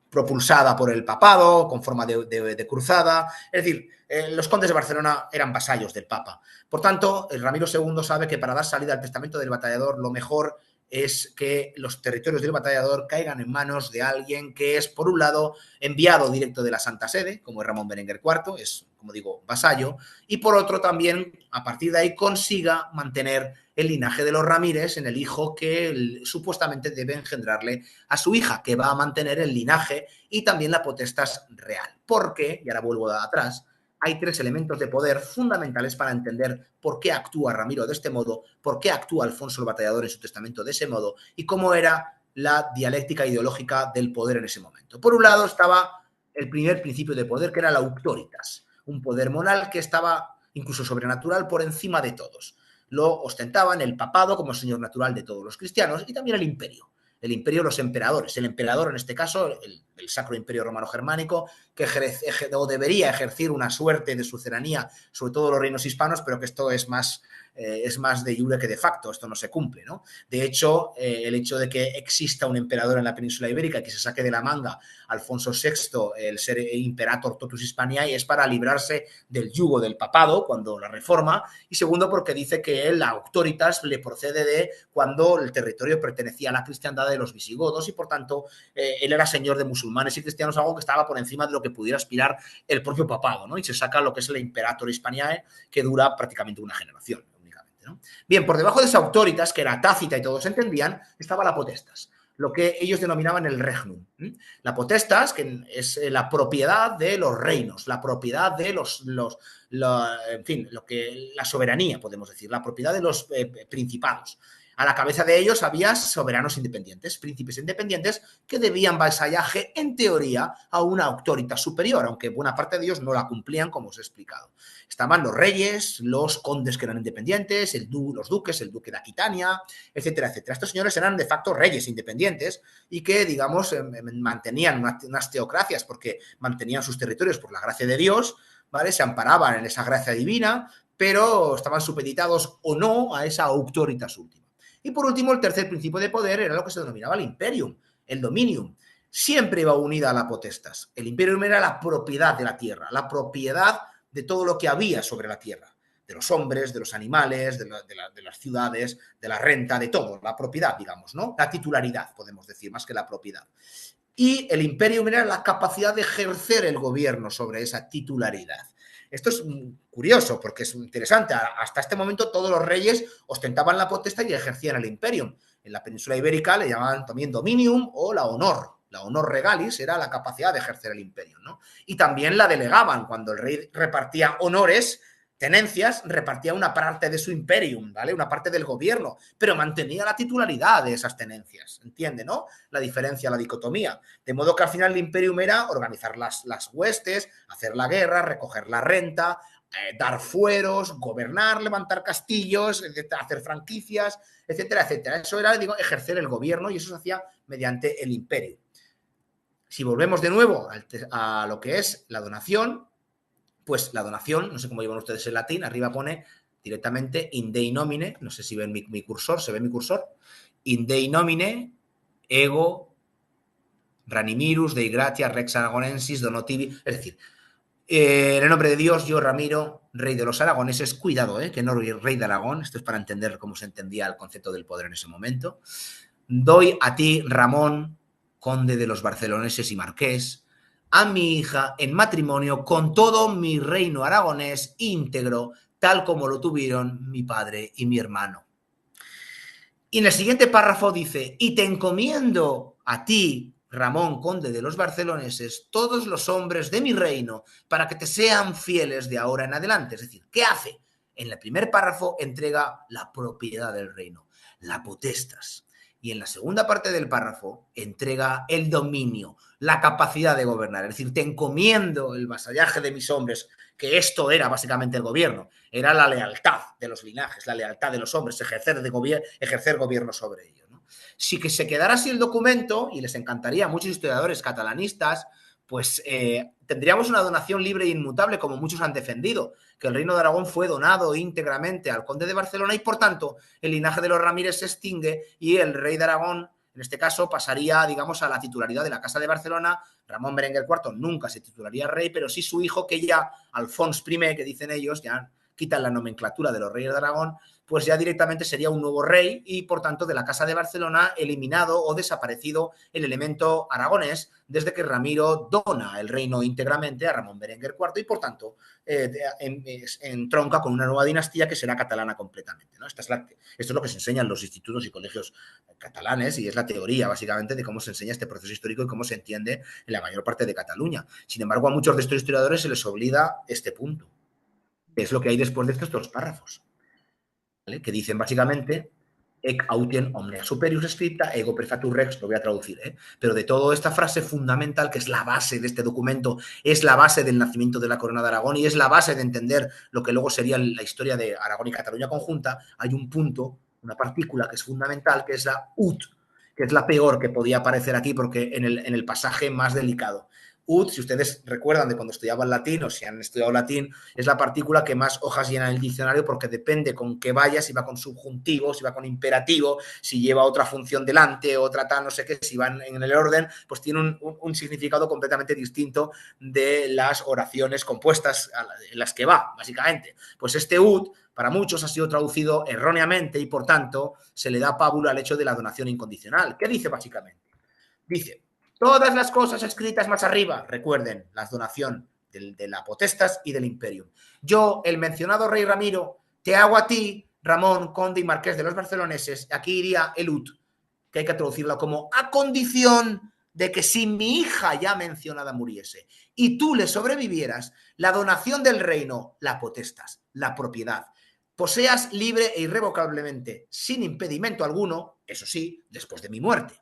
S2: propulsada por el papado con forma de cruzada. Es decir, los condes de Barcelona eran vasallos del papa. Por tanto, el Ramiro II sabe que para dar salida al testamento del batallador, lo mejor es que los territorios del batallador caigan en manos de alguien que es, por un lado, enviado directo de la Santa Sede, como es Ramón Berenguer IV, es, como digo, vasallo, y por otro también, a partir de ahí, consiga mantener el linaje de los Ramírez en el hijo que supuestamente debe engendrarle a su hija, que va a mantener el linaje y también la potestas real. Porque, y ahora vuelvo atrás, hay tres elementos de poder fundamentales para entender por qué actúa Ramiro de este modo, por qué actúa Alfonso el Batallador en su testamento de ese modo y cómo era la dialéctica ideológica del poder en ese momento. Por un lado estaba el primer principio de poder, que era la auctoritas, un poder moral que estaba incluso sobrenatural por encima de todos. Lo ostentaban el papado como señor natural de todos los cristianos y también el imperio. El imperio, los emperadores. El emperador, en este caso, el Sacro Imperio Romano-Germánico, que debería ejercer una suerte de suceranía sobre todo los reinos hispanos, pero que esto es más de jure que de facto, esto no se cumple, ¿no? De hecho, el hecho de que exista un emperador en la península ibérica que se saque de la manga Alfonso VI, el ser imperator totus Hispaniae, es para librarse del yugo del papado cuando la reforma, y segundo porque dice que la auctoritas le procede de cuando el territorio pertenecía a la cristiandad de los visigodos y por tanto él era señor de musulmanes y cristianos, algo que estaba por encima de lo que pudiera aspirar el propio papado, ¿no? Y se saca lo que es el imperator Hispaniae, que dura prácticamente una generación. ¿No? Bien, por debajo de esa auctoritas, que era tácita y todos entendían, estaba la potestas, lo que ellos denominaban el regnum. La potestas, que es la propiedad de los reinos, la propiedad de en fin, la soberanía, podemos decir, la propiedad de los principados. A la cabeza de ellos había soberanos independientes, príncipes independientes que debían vasallaje, en teoría, a una autoridad superior, aunque buena parte de ellos no la cumplían, como os he explicado. Estaban los reyes, los condes que eran independientes, los duques, el duque de Aquitania, etcétera, etcétera. Estos señores eran de facto reyes independientes y que, digamos, mantenían unas teocracias porque mantenían sus territorios por la gracia de Dios, ¿vale? Se amparaban en esa gracia divina, pero estaban supeditados o no a esa autoritas última. Y por último, el tercer principio de poder era lo que se denominaba el imperium, el dominium. Siempre iba unida a la potestas. El imperium era la propiedad de la tierra, la propiedad de todo lo que había sobre la tierra, de los hombres, de los animales, de las ciudades, de la renta, de todo, la propiedad, digamos, ¿no? La titularidad, podemos decir, más que la propiedad. Y el imperium era la capacidad de ejercer el gobierno sobre esa titularidad. Esto es curioso porque es interesante. Hasta este momento todos los reyes ostentaban la potestad y ejercían el imperium. En la península ibérica le llamaban también dominium o la honor. La honor regalis era la capacidad de ejercer el imperio, ¿no? Y también la delegaban. Cuando el rey repartía honores, tenencias, repartía una parte de su imperium, ¿vale? Una parte del gobierno, pero mantenía la titularidad de esas tenencias, ¿entiende, no? La diferencia, la dicotomía. De modo que al final el imperium era organizar las huestes, hacer la guerra, recoger la renta, dar fueros, gobernar, levantar castillos, hacer franquicias, etcétera, etcétera. Eso era, digo, ejercer el gobierno y eso se hacía mediante el imperio. Si volvemos de nuevo a lo que es la donación, pues la donación, no sé cómo llevan ustedes en latín, arriba pone directamente in Dei nomine, no sé si ven mi cursor, ¿se ve mi cursor? In Dei nomine, ego, ranimirus, Dei gratia, rex aragonensis, donotivi, es decir, en el nombre de Dios, yo, Ramiro, rey de los aragoneses, cuidado, que no rey de Aragón, esto es para entender cómo se entendía el concepto del poder en ese momento, doy a ti, Ramón, conde de los barceloneses y marqués, a mi hija en matrimonio con todo mi reino aragonés íntegro, tal como lo tuvieron mi padre y mi hermano. Y en el siguiente párrafo dice, y te encomiendo a ti, Ramón, conde de los barceloneses, todos los hombres de mi reino, para que te sean fieles de ahora en adelante. Es decir, ¿qué hace? En el primer párrafo entrega la propiedad del reino, la potestas. Y en la segunda parte del párrafo entrega el dominio, la capacidad de gobernar. Es decir, te encomiendo el vasallaje de mis hombres, que esto era básicamente el gobierno, era la lealtad de los linajes, la lealtad de los hombres, ejercer gobierno sobre ellos, ¿no? Si que se quedara así el documento, y les encantaría a muchos historiadores catalanistas, pues tendríamos una donación libre e inmutable, como muchos han defendido, que el reino de Aragón fue donado íntegramente al conde de Barcelona y, por tanto, el linaje de los Ramírez se extingue y el rey de Aragón, en este caso, pasaría, digamos, a la titularidad de la Casa de Barcelona. Ramón Berenguer IV nunca se titularía rey, pero sí su hijo, que ya, Alfons I, que dicen ellos, ya quitan la nomenclatura de los reyes de Aragón, pues ya directamente sería un nuevo rey y, por tanto, de la Casa de Barcelona eliminado o desaparecido el elemento aragonés desde que Ramiro dona el reino íntegramente a Ramón Berenguer IV y, por tanto, entronca con una nueva dinastía que será catalana completamente, ¿no? Esto es lo que se enseña en los institutos y colegios catalanes y es la teoría, básicamente, de cómo se enseña este proceso histórico y cómo se entiende en la mayor parte de Cataluña. Sin embargo, a muchos de estos historiadores se les olvida este punto. Es lo que hay después de estos dos párrafos, ¿vale? Que dicen básicamente ec autien omnia superius scripta ego prefatur rex, lo voy a traducir, pero de toda esta frase fundamental, que es la base de este documento, es la base del nacimiento de la corona de Aragón y es la base de entender lo que luego sería la historia de Aragón y Cataluña conjunta, hay un punto, una partícula que es fundamental, que es la ut, que es la peor que podía aparecer aquí porque en el pasaje más delicado. Ut, si ustedes recuerdan de cuando estudiaban latín o si han estudiado latín, es la partícula que más hojas llena en el diccionario porque depende con qué vaya, si va con subjuntivo, si va con imperativo, si lleva otra función delante, otra tal, no sé qué, si van en el orden, pues tiene un significado completamente distinto de las oraciones compuestas en las que va, básicamente. Pues este ut, para muchos ha sido traducido erróneamente y, por tanto, se le da pábulo al hecho de la donación incondicional. ¿Qué dice básicamente? Dice, todas las cosas escritas más arriba, recuerden, la donación de la potestas y del imperium. Yo, el mencionado rey Ramiro, te hago a ti, Ramón, conde y marqués de los barceloneses, aquí iría el ut, que hay que traducirlo como a condición de que si mi hija ya mencionada muriese y tú le sobrevivieras, la donación del reino, la potestas, la propiedad, poseas libre e irrevocablemente, sin impedimento alguno, eso sí, después de mi muerte.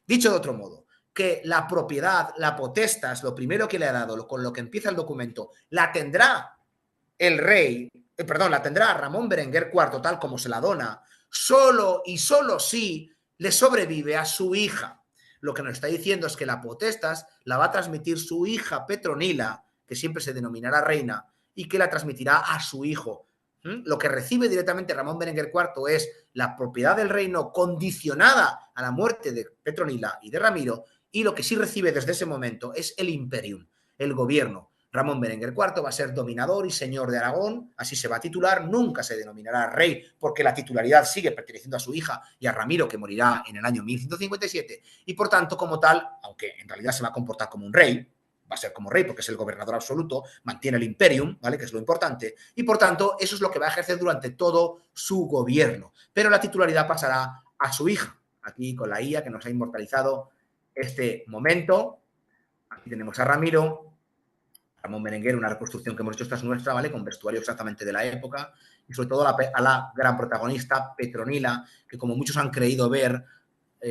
S2: Dicho de otro modo, que la propiedad, la potestas, lo primero que le ha dado, con lo que empieza el documento, la tendrá el rey, la tendrá Ramón Berenguer IV, tal como se la dona, solo y solo si le sobrevive a su hija. Lo que nos está diciendo es que la potestas la va a transmitir su hija Petronila, que siempre se denominará reina, y que la transmitirá a su hijo. Lo que recibe directamente Ramón Berenguer IV es la propiedad del reino condicionada a la muerte de Petronila y de Ramiro, y lo que sí recibe desde ese momento es el imperium, el gobierno. Ramón Berenguer IV va a ser dominador y señor de Aragón, así se va a titular, nunca se denominará rey, porque la titularidad sigue perteneciendo a su hija y a Ramiro, que morirá en el año 1157, y por tanto, como tal, aunque en realidad se va a comportar como un rey, va a ser como rey porque es el gobernador absoluto, mantiene el imperium, ¿vale? Que es lo importante, y por tanto, eso es lo que va a ejercer durante todo su gobierno, pero la titularidad pasará a su hija, aquí con la IA que nos ha inmortalizado este momento. Aquí tenemos a Ramiro, Ramón Berenguer, una reconstrucción que hemos hecho, esta es nuestra, ¿vale? Con vestuario exactamente de la época, y sobre todo a la gran protagonista, Petronila, que como muchos han creído ver,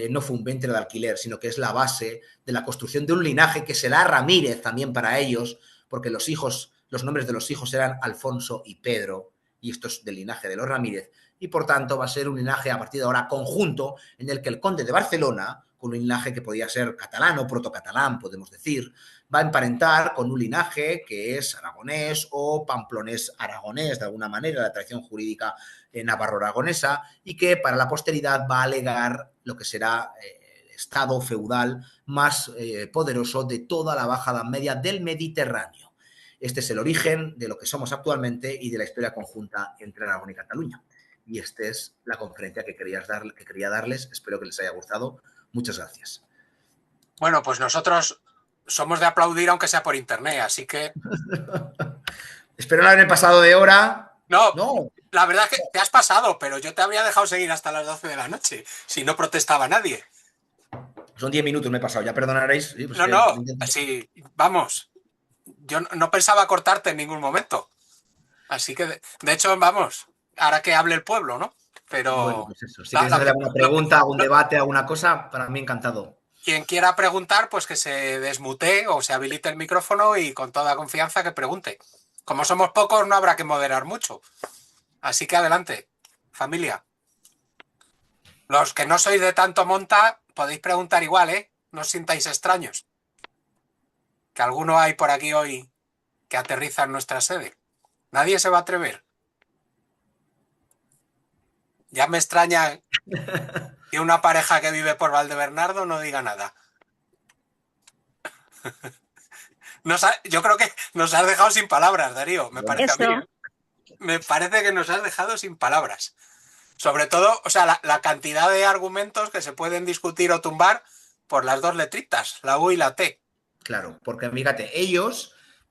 S2: no fue un vientre de alquiler, sino que es la base de la construcción de un linaje que será Ramírez también para ellos, porque los nombres de los hijos eran Alfonso y Pedro, y esto es del linaje de los Ramírez, y por tanto va a ser un linaje a partir de ahora conjunto en el que el conde de Barcelona, con un linaje que podía ser catalán o protocatalán, podemos decir, va a emparentar con un linaje que es aragonés o pamplonés aragonés, de alguna manera, la tradición jurídica navarro-aragonesa, y que para la posteridad va a legar lo que será el estado feudal más poderoso de toda la Baja Edad Media del Mediterráneo. Este es el origen de lo que somos actualmente y de la historia conjunta entre Aragón y Cataluña. Y esta es la conferencia que quería darles. Espero que les haya gustado. Muchas gracias.
S1: Bueno, pues nosotros somos de aplaudir aunque sea por internet, así que...
S2: Espero no haberme pasado de hora.
S1: No, la verdad es que te has pasado, pero yo te habría dejado seguir hasta las 12 de la noche, si no protestaba nadie.
S2: Son 10 minutos, me he pasado, ya perdonaréis. Sí, pues
S1: no, sí, vamos. Yo no pensaba cortarte en ningún momento. Así que, de hecho, vamos, ahora que hable el pueblo, ¿no? Pero...
S2: Bueno, pues eso. Si quieres hacer alguna pregunta, algún debate, alguna cosa, para mí encantado.
S1: Quien quiera preguntar, pues que se desmutee o se habilite el micrófono y con toda confianza que pregunte. Como somos pocos, no habrá que moderar mucho. Así que adelante, familia. Los que no sois de tanto monta, podéis preguntar igual, ¿eh? No os sintáis extraños. Que alguno hay por aquí hoy que aterriza en nuestra sede. Nadie se va a atrever. Ya me extraña que una pareja que vive por Valdebernardo no diga nada. Yo creo que nos has dejado sin palabras, Darío. Me parece a mí. Me parece que nos has dejado sin palabras. Sobre todo, o sea, la cantidad de argumentos que se pueden discutir o tumbar por las dos letritas, la U y la T.
S2: Claro, porque fíjate,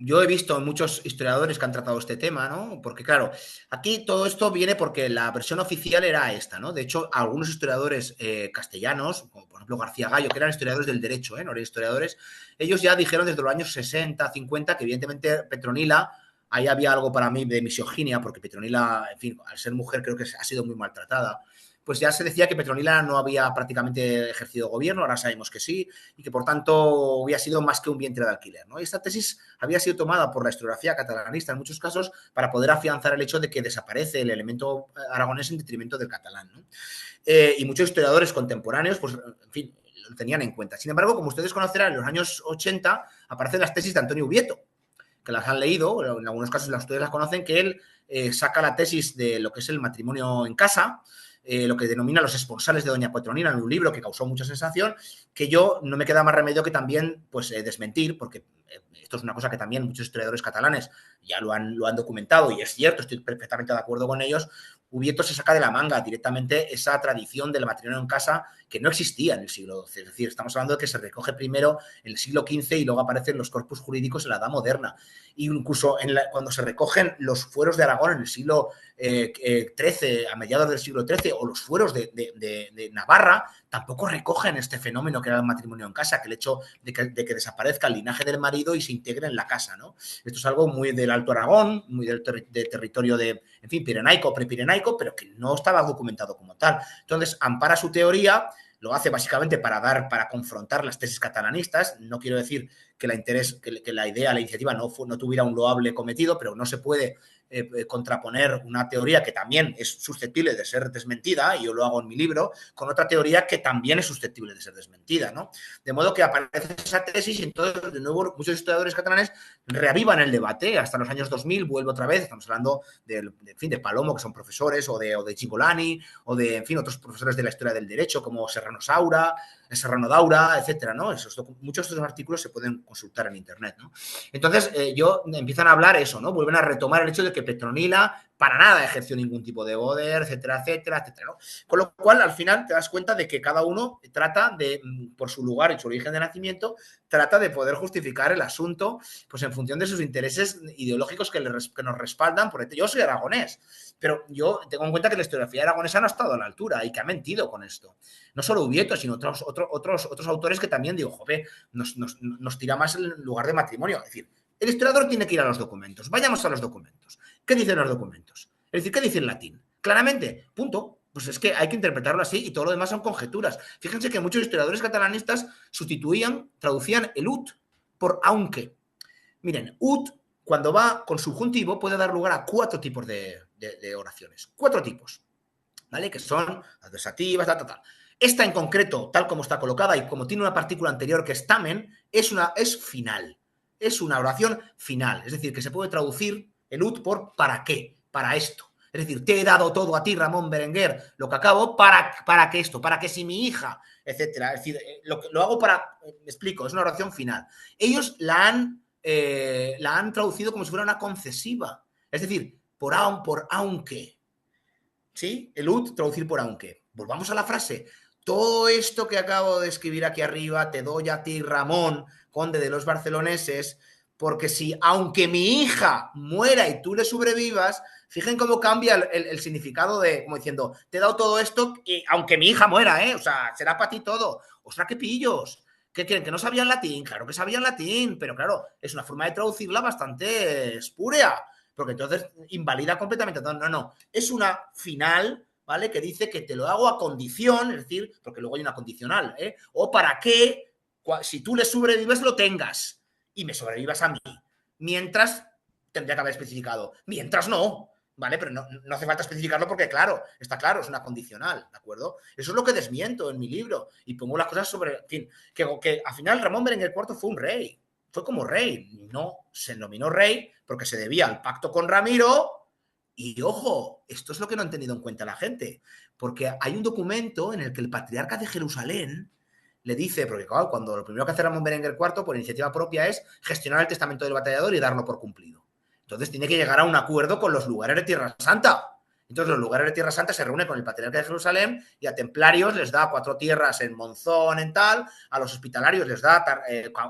S2: yo he visto muchos historiadores que han tratado este tema, ¿no? Porque claro, aquí todo esto viene porque la versión oficial era esta, ¿no? De hecho, algunos historiadores castellanos, como por ejemplo García Gallo, que eran historiadores del derecho, no eran historiadores, ellos ya dijeron desde los años 60, 50, que evidentemente Petronila, ahí había algo para mí de misoginia, porque Petronila, en fin, al ser mujer creo que ha sido muy maltratada. Pues ya se decía que Petronila no había prácticamente ejercido gobierno, ahora sabemos que sí, y que por tanto había sido más que un vientre de alquiler, ¿no? Y esta tesis había sido tomada por la historiografía catalanista en muchos casos para poder afianzar el hecho de que desaparece el elemento aragonés en detrimento del catalán, ¿no? Y muchos historiadores contemporáneos, pues, en fin, lo tenían en cuenta. Sin embargo, como ustedes conocerán, en los años 80 aparecen las tesis de Antonio Ubieto, que las han leído, en algunos casos ustedes las conocen, que él saca la tesis de lo que es el matrimonio en casa, lo que denomina los esponsales de Doña Petronila, en un libro que causó mucha sensación, que yo no me queda más remedio que también pues, desmentir, porque esto es una cosa que también muchos historiadores catalanes ya lo han documentado, y es cierto, estoy perfectamente de acuerdo con ellos. Ubieto se saca de la manga directamente esa tradición del matrimonio en casa que no existía en el siglo XII. Es decir, estamos hablando de que se recoge primero en el siglo XV y luego aparecen los corpus jurídicos en la Edad Moderna. Y incluso cuando se recogen los fueros de Aragón en el siglo XIII, a mediados del siglo XIII o los fueros de Navarra tampoco recogen este fenómeno que era el matrimonio en casa, que el hecho de que desaparezca el linaje del marido y se integre en la casa, ¿no? Esto es algo muy del Alto Aragón, muy del territorio de, en fin, pirenaico, prepirenaico, pero que no estaba documentado como tal. Entonces, ampara su teoría, lo hace básicamente para confrontar las tesis catalanistas. No quiero decir que la idea, la iniciativa no tuviera un loable cometido, pero no se puede contraponer una teoría que también es susceptible de ser desmentida, y yo lo hago en mi libro, con otra teoría que también es susceptible de ser desmentida, ¿no? De modo que aparece esa tesis y entonces, de nuevo, muchos historiadores catalanes reavivan el debate. Hasta los años 2000 vuelve otra vez, estamos hablando de Palomo, que son profesores, o de Cigolani, o de, en fin, otros profesores de la historia del derecho, como Serrano Daura, etcétera, ¿no? Muchos de esos artículos se pueden consultar en internet, ¿no? Entonces, empiezan a hablar eso, ¿no? Vuelven a retomar el hecho de que Petronila para nada ejerció ningún tipo de poder, etcétera, etcétera, etcétera, ¿no? Con lo cual, al final, te das cuenta de que cada uno trata de, por su lugar y su origen de nacimiento, trata de poder justificar el asunto, pues en función de sus intereses ideológicos que nos respaldan. Yo soy aragonés, pero yo tengo en cuenta que la historiografía aragonesa no ha estado a la altura y que ha mentido con esto. No solo Ubieto, sino otros autores que también, digo, joder, nos tira más el lugar de matrimonio. Es decir, el historiador tiene que ir a los documentos. Vayamos a los documentos. ¿Qué dicen los documentos? Es decir, ¿qué dice el latín? Claramente, punto. Pues es que hay que interpretarlo así y todo lo demás son conjeturas. Fíjense que muchos historiadores catalanistas traducían el ut por aunque. Miren, ut, cuando va con subjuntivo, puede dar lugar a 4 tipos de oraciones. 4 tipos, ¿vale? Que son adversativas, tal. Esta en concreto, tal como está colocada y como tiene una partícula anterior que es tamen, es final. Es una oración final. Es decir, que se puede traducir el ut por ¿para qué? Para esto. Es decir, te he dado todo a ti, Ramón Berenguer, lo que acabo, para que esto, para que si mi hija, etcétera. Es decir, lo hago para, me explico, es una oración final. Ellos la han traducido como si fuera una concesiva. Es decir, por aunque. ¿Sí? El ut, traducir por aunque. Volvamos a la frase. Todo esto que acabo de escribir aquí arriba te doy a ti, Ramón, conde de los barceloneses, porque si, aunque mi hija muera y tú le sobrevivas, fijen cómo cambia el significado de, como diciendo, te he dado todo esto y aunque mi hija muera, o sea, será para ti todo. ¡Ostras, qué pillos! ¿Qué creen? ¿Que no sabían latín? Claro que sabían latín, pero claro, es una forma de traducirla bastante espúrea, porque entonces invalida completamente. No, es una final, ¿vale? Que dice que te lo hago a condición, es decir, porque luego hay una condicional, o para que, si tú le sobrevives, lo tengas y me sobrevivas a mí. Mientras, tendría que haber especificado. Mientras no, ¿vale? Pero no hace falta especificarlo porque, claro, está claro, es una condicional, ¿de acuerdo? Eso es lo que desmiento en mi libro y pongo las cosas sobre, en fin, que al final Ramón Berenguer IV fue un rey, fue como rey, no se nominó rey porque se debía al pacto con Ramiro. Y ojo, esto es lo que no han tenido en cuenta la gente, porque hay un documento en el que el patriarca de Jerusalén le dice, porque claro, cuando lo primero que hace Ramón Berenguer IV por iniciativa propia es gestionar el testamento del batallador y darlo por cumplido. Entonces tiene que llegar a un acuerdo con los lugares de Tierra Santa. Entonces los lugares de Tierra Santa se reúnen con el patriarca de Jerusalén y a templarios les da 4 tierras en Monzón, en tal, a los hospitalarios les da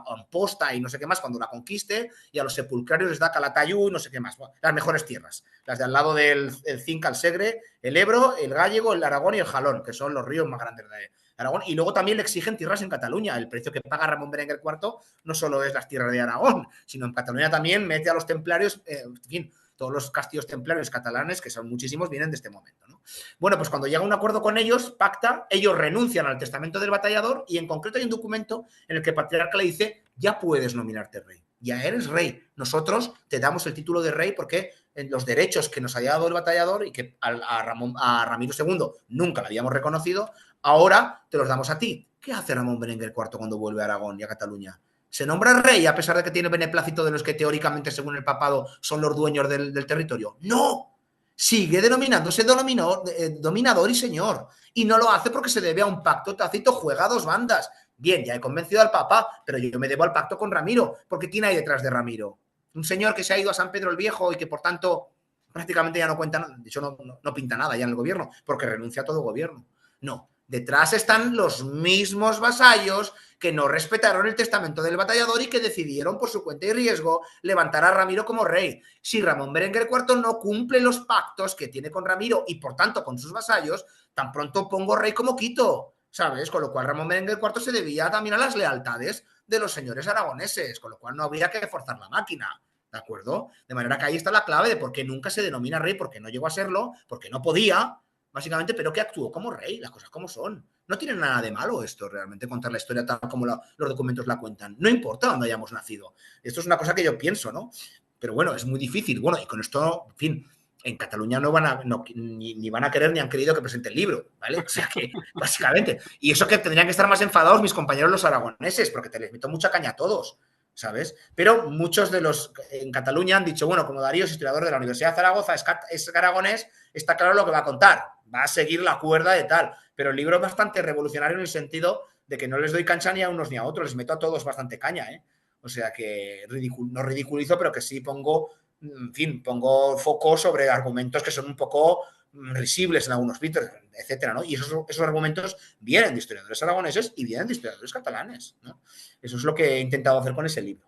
S2: Amposta y no sé qué más cuando la conquiste, y a los sepulcrarios les da Calatayud y no sé qué más. Bueno, las mejores tierras, las de al lado del Cinca, el Segre, el Ebro, el Gállego, el Aragón y el Jalón, que son los ríos más grandes de Aragón. Y luego también le exigen tierras en Cataluña. El precio que paga Ramón Berenguer IV no solo es las tierras de Aragón, sino en Cataluña también mete a los templarios, en fin, todos los castillos templarios catalanes, que son muchísimos, vienen de este momento, ¿no? Bueno, pues cuando llega a un acuerdo con ellos, pacta, ellos renuncian al testamento del batallador y en concreto hay un documento en el que el patriarca le dice, ya puedes nominarte rey, ya eres rey, nosotros te damos el título de rey porque en los derechos que nos haya dado el batallador y que a Ramiro II nunca le habíamos reconocido, ahora te los damos a ti. ¿Qué hace Ramón Berenguer IV cuando vuelve a Aragón y a Cataluña? ¿Se nombra rey a pesar de que tiene beneplácito de los que teóricamente, según el papado, son los dueños del territorio? ¡No! Sigue denominándose dominador y señor. Y no lo hace porque se debe a un pacto tácito, juega a 2 bandas. Bien, ya he convencido al Papa, pero yo me debo al pacto con Ramiro. Porque ¿quién hay detrás de Ramiro? Un señor que se ha ido a San Pedro el Viejo y que, por tanto, prácticamente ya no cuenta nada. De hecho, no pinta nada ya en el gobierno, porque renuncia a todo gobierno. No. Detrás están los mismos vasallos que no respetaron el testamento del batallador y que decidieron por su cuenta y riesgo levantar a Ramiro como rey. Si Ramón Berenguer IV no cumple los pactos que tiene con Ramiro y por tanto con sus vasallos, tan pronto pongo rey como quito, ¿sabes? Con lo cual Ramón Berenguer IV se debía también a las lealtades de los señores aragoneses, con lo cual no habría que forzar la máquina, ¿de acuerdo? De manera que ahí está la clave de por qué nunca se denomina rey, porque no llegó a serlo, porque no podía, básicamente, pero que actuó como rey, las cosas como son. No tiene nada de malo esto, realmente, contar la historia tal como los documentos la cuentan. No importa dónde hayamos nacido. Esto es una cosa que yo pienso, ¿no? Pero bueno, es muy difícil. Bueno, y con esto, en fin, en Cataluña no van a, ni van a querer ni han querido que presente el libro, ¿vale? O sea que, básicamente. Y eso que tendrían que estar más enfadados mis compañeros los aragoneses, porque te les meto mucha caña a todos, ¿sabes? Pero muchos de los en Cataluña han dicho, bueno, como Darío es historiador de la Universidad de Zaragoza, es aragonés, está claro lo que va a contar, va a seguir la cuerda de tal. Pero el libro es bastante revolucionario en el sentido de que no les doy cancha ni a unos ni a otros, les meto a todos bastante caña, ¿eh? O sea que no ridiculizo, pero que sí pongo, en fin, pongo foco sobre argumentos que son un poco risibles en algunos vídeos, etcétera, ¿no? Y esos argumentos vienen de historiadores aragoneses y vienen de historiadores catalanes, ¿no? Eso es lo que he intentado hacer con ese libro.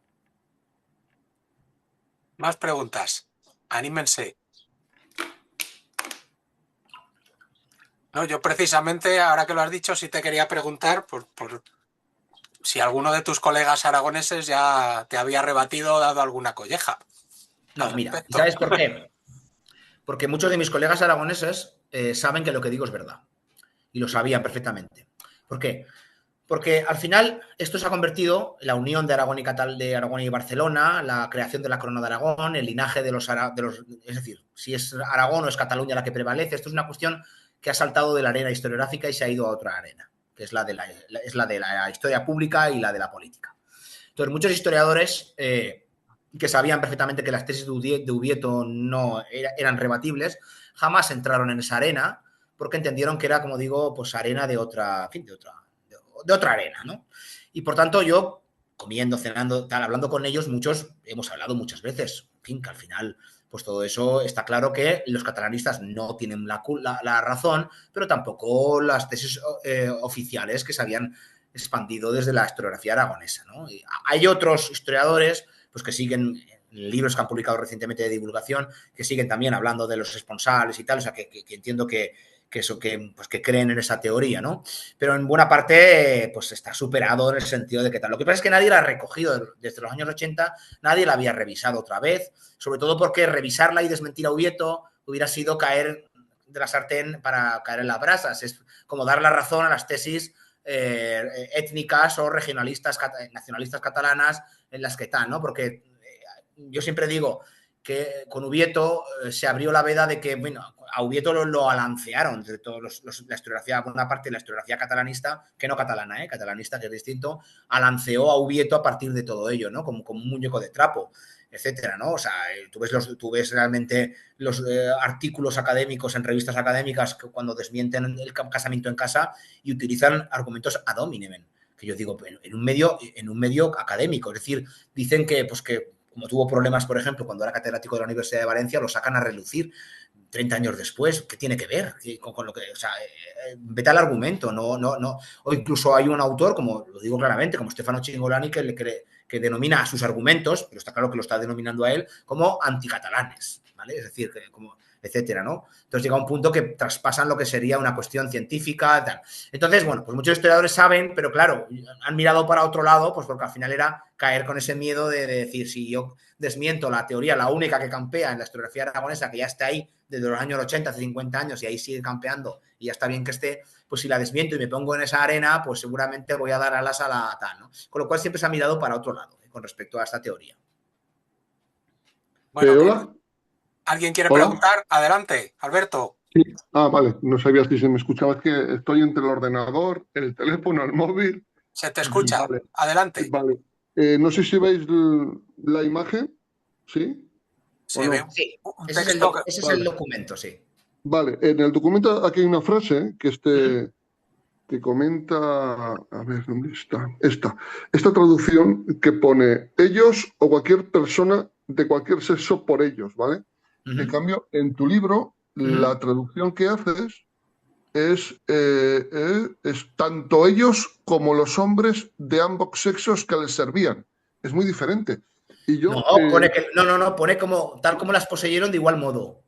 S1: Más preguntas. Anímense. No, yo precisamente, ahora que lo has dicho, sí te quería preguntar por si alguno de tus colegas aragoneses ya te había rebatido o dado alguna colleja.
S2: No, mira, ¿sabes por qué? Porque muchos de mis colegas aragoneses saben que lo que digo es verdad. Y lo sabían perfectamente. ¿Por qué? Porque al final esto se ha convertido en la unión de Aragón y Barcelona, la creación de la corona de Aragón, el linaje de los... Es decir, si es Aragón o es Cataluña la que prevalece. Esto es una cuestión que ha saltado de la arena historiográfica y se ha ido a otra arena, que es la de la historia pública y la de la política. Entonces, muchos historiadores que sabían perfectamente que las tesis de Ubieto no eran rebatibles, jamás entraron en esa arena porque entendieron que era, como digo, pues arena de otra, en fin, de otra arena, ¿no? Y por tanto yo, comiendo, cenando, tal, hablando con ellos, muchos, hemos hablado muchas veces, en fin, que al final, pues todo eso está claro que los catalanistas no tienen la razón, pero tampoco las tesis oficiales que se habían expandido desde la historiografía aragonesa, ¿no? Y hay otros historiadores pues que siguen libros que han publicado recientemente de divulgación, que siguen también hablando de los esponsales y tal, o sea, que entiendo que creen en esa teoría, ¿no? Pero en buena parte, pues está superado en el sentido de que tal. Lo que pasa es que nadie la ha recogido desde los años 80, nadie la había revisado otra vez, sobre todo porque revisarla y desmentir a Ubieto hubiera sido caer de la sartén para caer en las brasas. Es como dar la razón a las tesis étnicas o regionalistas, nacionalistas catalanas en las que están, ¿no? Porque yo siempre digo que con Ubieto se abrió la veda de que, bueno, a Ubieto lo alancearon de todos la historiografía, por una parte la historiografía catalanista, que no catalana, catalanista, que es distinto, alanceó a Ubieto a partir de todo ello, ¿no? Como un muñeco de trapo, etcétera, ¿no? O sea, tú ves realmente los artículos académicos en revistas académicas que cuando desmienten el casamiento en casa y utilizan argumentos ad hominem, que yo digo, en un medio académico, es decir, dicen que, pues que como tuvo problemas, por ejemplo, cuando era catedrático de la Universidad de Valencia, lo sacan a relucir 30 años después. ¿Qué tiene que ver con lo que...? O sea, vete al argumento, no. O incluso hay un autor, como lo digo claramente, como Stefano Cingolani, que denomina a sus argumentos, pero está claro que lo está denominando a él, como anticatalanes, ¿vale? Es decir, como etcétera, ¿no? Entonces llega un punto que traspasan lo que sería una cuestión científica, tal. Entonces, bueno, pues muchos historiadores saben, pero claro, han mirado para otro lado, pues porque al final era caer con ese miedo de decir, si yo desmiento la teoría, la única que campea en la historiografía aragonesa, que ya está ahí desde los años 80, hace 50 años, y ahí sigue campeando, y ya está bien que esté, pues si la desmiento y me pongo en esa arena, pues seguramente voy a dar alas a la tal, ¿no? Con lo cual siempre se ha mirado para otro lado, con respecto a esta teoría.
S1: Bueno,
S4: hola.
S1: ¿Alguien quiere
S4: ¿Hola?
S1: preguntar? Adelante, Alberto.
S4: Sí. Vale. No sabía si se me escuchaba. Es que estoy entre el ordenador, el teléfono, el móvil.
S1: Se te escucha.
S4: Vale.
S1: Adelante.
S4: Vale. No sé si veis la imagen. ¿Sí?
S1: Se
S4: no?
S1: ve
S2: Sí,
S1: un
S2: ese
S1: texto
S2: es el documento, sí.
S4: Vale. En el documento aquí hay una frase que comenta, a ver, ¿dónde está? Esta traducción que pone ellos o cualquier persona de cualquier sexo por ellos, ¿vale? En cambio, en tu libro, la traducción que haces es tanto ellos como los hombres de ambos sexos que les servían. Es muy diferente. Y yo,
S2: pone como tal como las poseyeron de igual modo.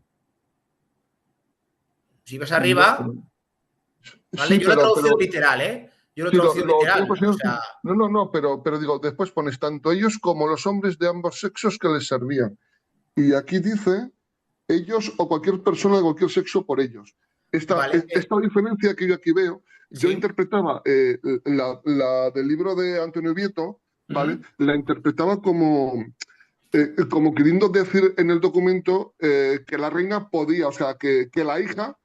S2: Si ves arriba, ¿Vale?
S4: Sí,
S2: Yo lo he traducido
S4: pero
S2: literal, ¿eh? Yo lo he
S4: sí,
S2: traducido literal. O
S4: tengo
S2: sea,
S4: no, pero digo, después pones tanto ellos como los hombres de ambos sexos que les servían. Y aquí dice ellos o cualquier persona de cualquier sexo por ellos.
S2: vale,
S4: Esta diferencia que yo aquí veo, yo
S2: sí.
S4: interpretaba la del libro de Antonio Vieto, ¿vale?
S2: Ujú.
S4: La interpretaba como queriendo decir en el documento que la reina podía, o sea, que la hija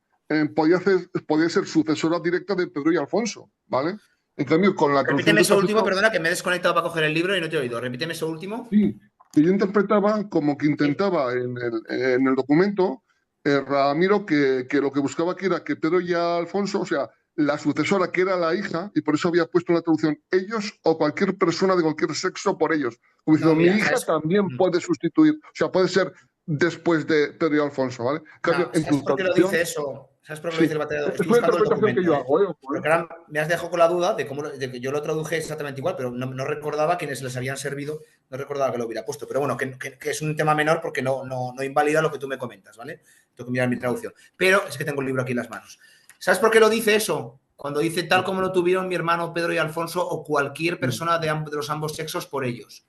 S4: podía ser sucesora directa de Pedro y Alfonso, ¿vale? En cambio, con la traducción
S2: Repíteme
S4: de
S2: eso último,
S4: Taciturno,
S2: perdona, que me he desconectado para coger el libro y no te he oído. Repíteme eso último.
S4: sí, que yo interpretaba como que
S2: Sí.
S4: intentaba en el documento, Ramiro, que lo que buscaba aquí era que Pedro y Alfonso, o sea, la sucesora que era la hija, y por eso había puesto en la traducción ellos o cualquier persona de cualquier sexo por ellos. Como
S2: No,
S4: diciendo, mi
S2: mira,
S4: hija
S2: ¿sabes?
S4: también puede sustituir, o sea, puede ser después de Pedro y Alfonso, ¿vale? En cambio,
S2: No,
S4: en
S2: ¿sabes
S4: tu
S2: por qué lo dice
S4: traducción,
S2: eso? ¿Sabes por qué lo
S4: sí,
S2: dice el batallador?
S4: es
S2: Estoy
S4: una
S2: buscando el
S4: interpretación que
S2: documento,
S4: yo
S2: ¿eh?
S4: hago, ojo, ¿eh?
S2: Porque ahora me has dejado con la duda de que yo lo traduje exactamente igual, pero no recordaba quienes les habían servido, no recordaba que lo hubiera puesto. Pero bueno, que es un tema menor porque no invalida lo que tú me comentas, ¿vale? Tengo que mirar mi traducción. Pero es que tengo el libro aquí en las manos. ¿Sabes por qué lo dice eso? Cuando dice tal como lo tuvieron mi hermano Pedro y Alfonso o cualquier persona de los ambos sexos por ellos.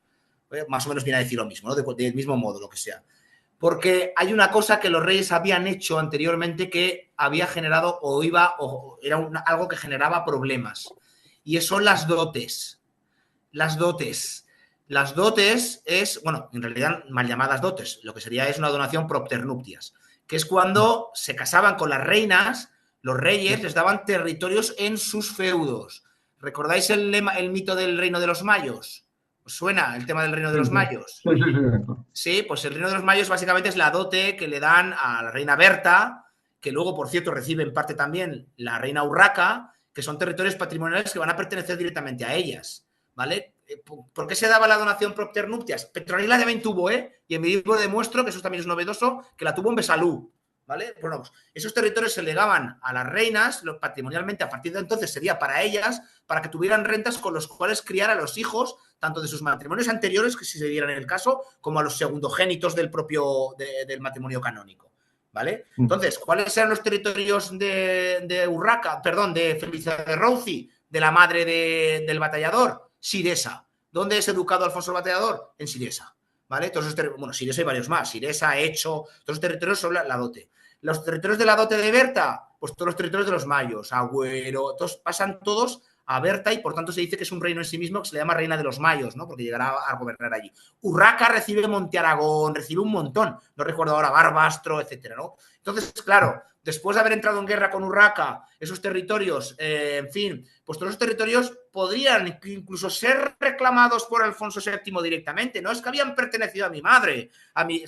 S2: Más o menos viene a decir lo mismo, ¿no? Del mismo modo, lo que sea. Porque hay una cosa que los reyes habían hecho anteriormente que había generado o era algo que generaba problemas. Y son las dotes. Las dotes. Las dotes es, bueno, en realidad mal llamadas dotes, lo que sería es una donación propter nuptias, que es cuando se casaban con las reinas, los reyes les daban territorios en sus feudos. ¿Recordáis el mito del reino de los mayos? ¿Os suena el tema del reino de
S4: Sí,
S2: los
S4: sí,
S2: mayos?
S4: sí, sí, sí.
S2: Sí, pues el reino de los mayos básicamente es la dote que le dan a la reina Berta, que luego, por cierto, recibe en parte también la reina Urraca, que son territorios patrimoniales que van a pertenecer directamente a ellas, ¿vale? ¿Por qué se daba la donación propter nuptias? Petronila también tuvo, ¿eh? Y en mi libro demuestro que eso también es novedoso, que la tuvo en Besalú, ¿vale? Bueno, pues esos territorios se legaban a las reinas, patrimonialmente a partir de entonces sería para ellas, para que tuvieran rentas con los cuales criar a los hijos, tanto de sus matrimonios anteriores, que si se dieran el caso, como a los segundogénitos del propio del matrimonio canónico, ¿vale? Entonces, ¿cuáles eran los territorios de Urraca, perdón, de Felicia de Rouci, de la madre del batallador? Siresa. ¿Dónde es educado Alfonso el Batallador? En Siresa, ¿vale? Todos esos bueno, Siresa y varios más, Siresa, Hecho, todos los territorios son la dote. Los territorios de la dote de Berta, pues todos los territorios de los mayos, Agüero, todos pasan todos a Berta y por tanto se dice que es un reino en sí mismo que se le llama reina de los mayos, ¿no? Porque llegará a gobernar allí. Urraca recibe Monte Aragón, recibe un montón, no recuerdo ahora, Barbastro, etcétera, ¿no? Entonces, claro, después de haber entrado en guerra con Urraca, esos territorios, en fin, pues todos los territorios podrían incluso ser reclamados por Alfonso VII directamente, no es que habían pertenecido a mi madre,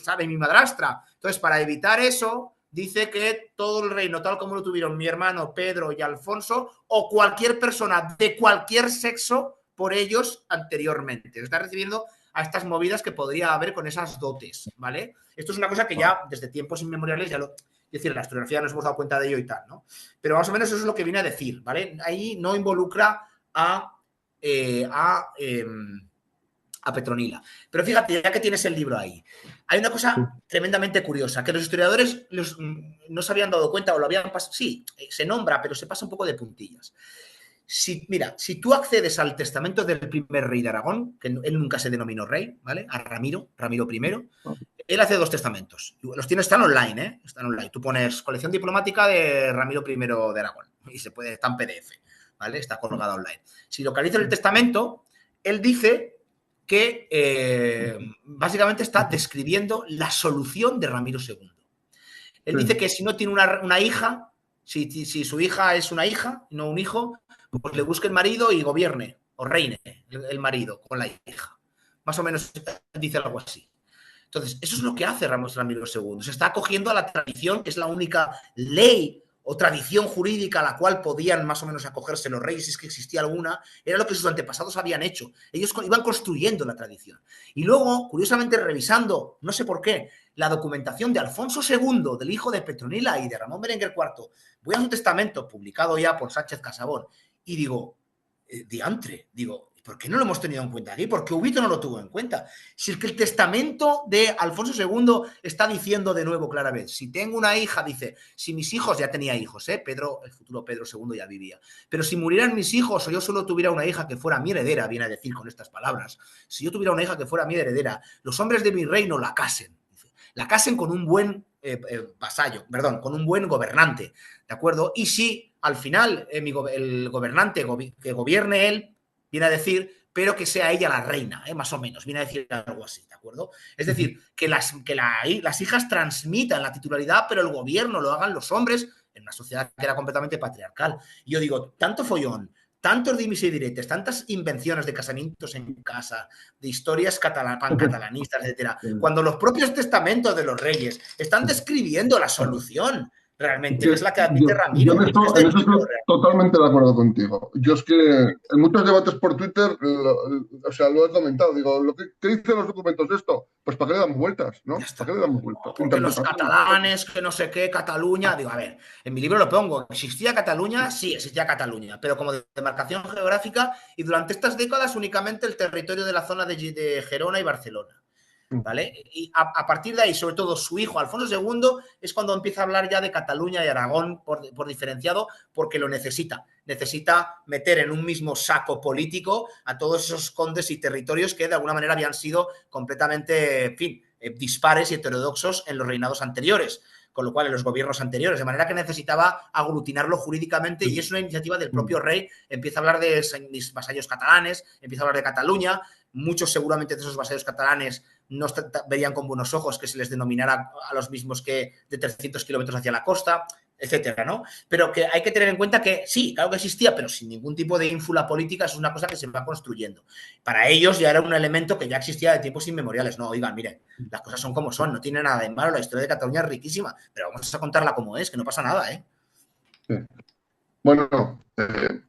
S2: ¿sabe? Mi madrastra. Entonces, para evitar eso, dice que todo el reino, tal como lo tuvieron mi hermano Pedro y Alfonso, o cualquier persona de cualquier sexo por ellos anteriormente. Se está recibiendo a estas movidas que podría haber con esas dotes, ¿vale? Esto es una cosa que ya desde tiempos inmemoriales ya lo... Es decir, la historiografía nos hemos dado cuenta de ello y tal, ¿no? Pero más o menos eso es lo que viene a decir, ¿vale? Ahí no involucra a Petronila. Pero fíjate, ya que tienes el libro ahí, hay una cosa tremendamente curiosa, que los historiadores no se habían dado cuenta o lo habían pasado. Sí, se nombra, pero se pasa un poco de puntillas. Mira, si tú accedes al testamento del primer rey de Aragón, que él nunca se denominó rey, ¿vale? A Ramiro I, él hace dos testamentos. Están online, ¿eh? Están online. Tú pones colección diplomática de Ramiro I de Aragón y está en PDF, ¿vale? Está colgada online. Si localizas el testamento, él dice que básicamente está describiendo la solución de Ramiro II. Él dice que si no tiene una hija, si su hija es una hija, no un hijo, pues le busque el marido y gobierne, o reine el marido con la hija. Más o menos dice algo así. Entonces, eso es lo que hace Ramiro II. Se está acogiendo a la tradición, que es la única ley o tradición jurídica a la cual podían más o menos acogerse los reyes, si es que existía alguna, era lo que sus antepasados habían hecho. Ellos iban construyendo la tradición. Y luego, curiosamente, revisando, no sé por qué, la documentación de Alfonso II, del hijo de Petronila y de Ramón Berenguer IV, voy a su testamento, publicado ya por Sánchez Casabón, y digo, diantre, digo, ¿Por qué no lo hemos tenido en cuenta aquí? ¿Por qué Ubito no lo tuvo en cuenta? Si es que el testamento de Alfonso II está diciendo de nuevo claramente, si tengo una hija, dice, si mis hijos, ya tenía hijos, Pedro, el futuro Pedro II ya vivía, pero si murieran mis hijos o yo solo tuviera una hija que fuera mi heredera, viene a decir con estas palabras, si yo tuviera una hija que fuera mi heredera, los hombres de mi reino la casen. La casen con un buen vasallo, perdón, con un buen gobernante, ¿de acuerdo? Y si al final el gobernante que gobierne él, viene a decir, pero que sea ella la reina, más o menos, viene a decir algo así, ¿de acuerdo? Es decir, que las hijas transmitan la titularidad, pero el gobierno lo hagan los hombres en una sociedad que era completamente patriarcal. Y yo digo, tanto follón, tantos dimis y diretes, tantas invenciones de casamientos en casa, de historias pancatalanistas, etcétera, cuando los propios testamentos de los reyes están describiendo la solución realmente, que es la que admite Ramiro.
S4: Yo en eso estoy totalmente de acuerdo contigo. Yo es que en muchos debates por Twitter, lo he comentado, digo, ¿qué dicen los documentos de esto? Pues ¿para qué le damos vueltas? ¿No? ¿Para qué le damos vueltas?
S2: Porque los catalanes, que no sé qué, Cataluña, digo, a ver, en mi libro lo pongo, ¿existía Cataluña? Sí, existía Cataluña, pero como demarcación geográfica y durante estas décadas únicamente el territorio de la zona de Gerona y Barcelona. ¿Vale? Y a partir de ahí, sobre todo su hijo Alfonso II, es cuando empieza a hablar ya de Cataluña y Aragón por diferenciado, porque lo necesita. Necesita meter en un mismo saco político a todos esos condes y territorios que de alguna manera habían sido completamente, en fin, dispares y heterodoxos en los reinados anteriores, con lo cual en los gobiernos anteriores, de manera que necesitaba aglutinarlo jurídicamente y es una iniciativa del propio rey. Empieza a hablar de mis vasallos catalanes, empieza a hablar de Cataluña. Muchos seguramente de esos vasallos catalanes no verían con buenos ojos que se les denominara a los mismos que de 300 kilómetros hacia la costa, etcétera, ¿no? Pero que hay que tener en cuenta que sí, claro que existía, pero sin ningún tipo de ínfula política, es una cosa que se va construyendo. Para ellos ya era un elemento que ya existía de tiempos inmemoriales. No, oigan, miren, las cosas son como son, no tiene nada de malo, la historia de Cataluña es riquísima, pero vamos a contarla como es, que no pasa nada, ¿eh?
S4: Sí. Bueno,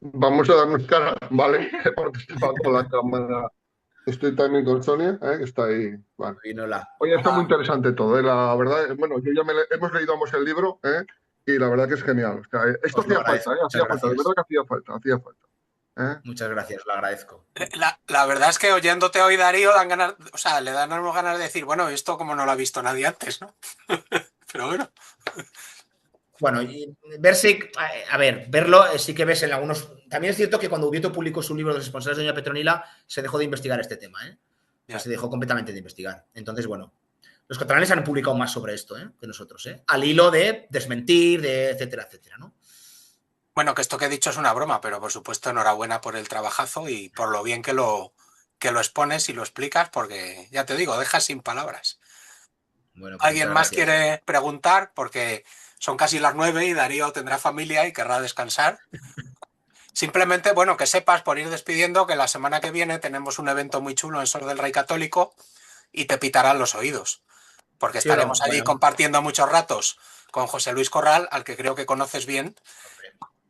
S4: vamos a darnos cara, ¿vale? Porque estoy con la cámara. Estoy también con Sonia, que está ahí. Vale. Oye, está muy interesante todo, la verdad. Bueno, yo ya hemos leído ambos el libro, y la verdad que es genial. O sea, esto hacía falta, hacía falta, de verdad que hacía falta.
S2: Muchas gracias, lo agradezco.
S1: La verdad es que oyéndote hoy, Darío, dan ganas, o sea, le dan unas ganas de decir, bueno, esto como no lo ha visto nadie antes, ¿no? Pero bueno.
S2: Bueno, y verse, a ver, verlo sí que ves en algunos. También es cierto que cuando Ubieto publicó su libro Los responsables de Doña Petronila, se dejó de investigar este tema, ¿eh? O sea, se dejó completamente de investigar. Entonces, bueno, los catalanes han publicado más sobre esto, que nosotros, al hilo de desmentir, de etcétera, etcétera, ¿no?
S1: Bueno, que esto que he dicho es una broma, pero por supuesto enhorabuena por el trabajazo y por lo bien que lo expones y lo explicas, porque ya te digo, dejas sin palabras. Bueno, pues ¿alguien más quiere preguntar? Porque son casi las 9 y Darío tendrá familia y querrá descansar. Simplemente, bueno, que sepas, por ir despidiendo, que la semana que viene tenemos un evento muy chulo en Sor del Rey Católico y te pitarán los oídos, porque estaremos allí compartiendo muchos ratos con José Luis Corral, al que creo que conoces bien,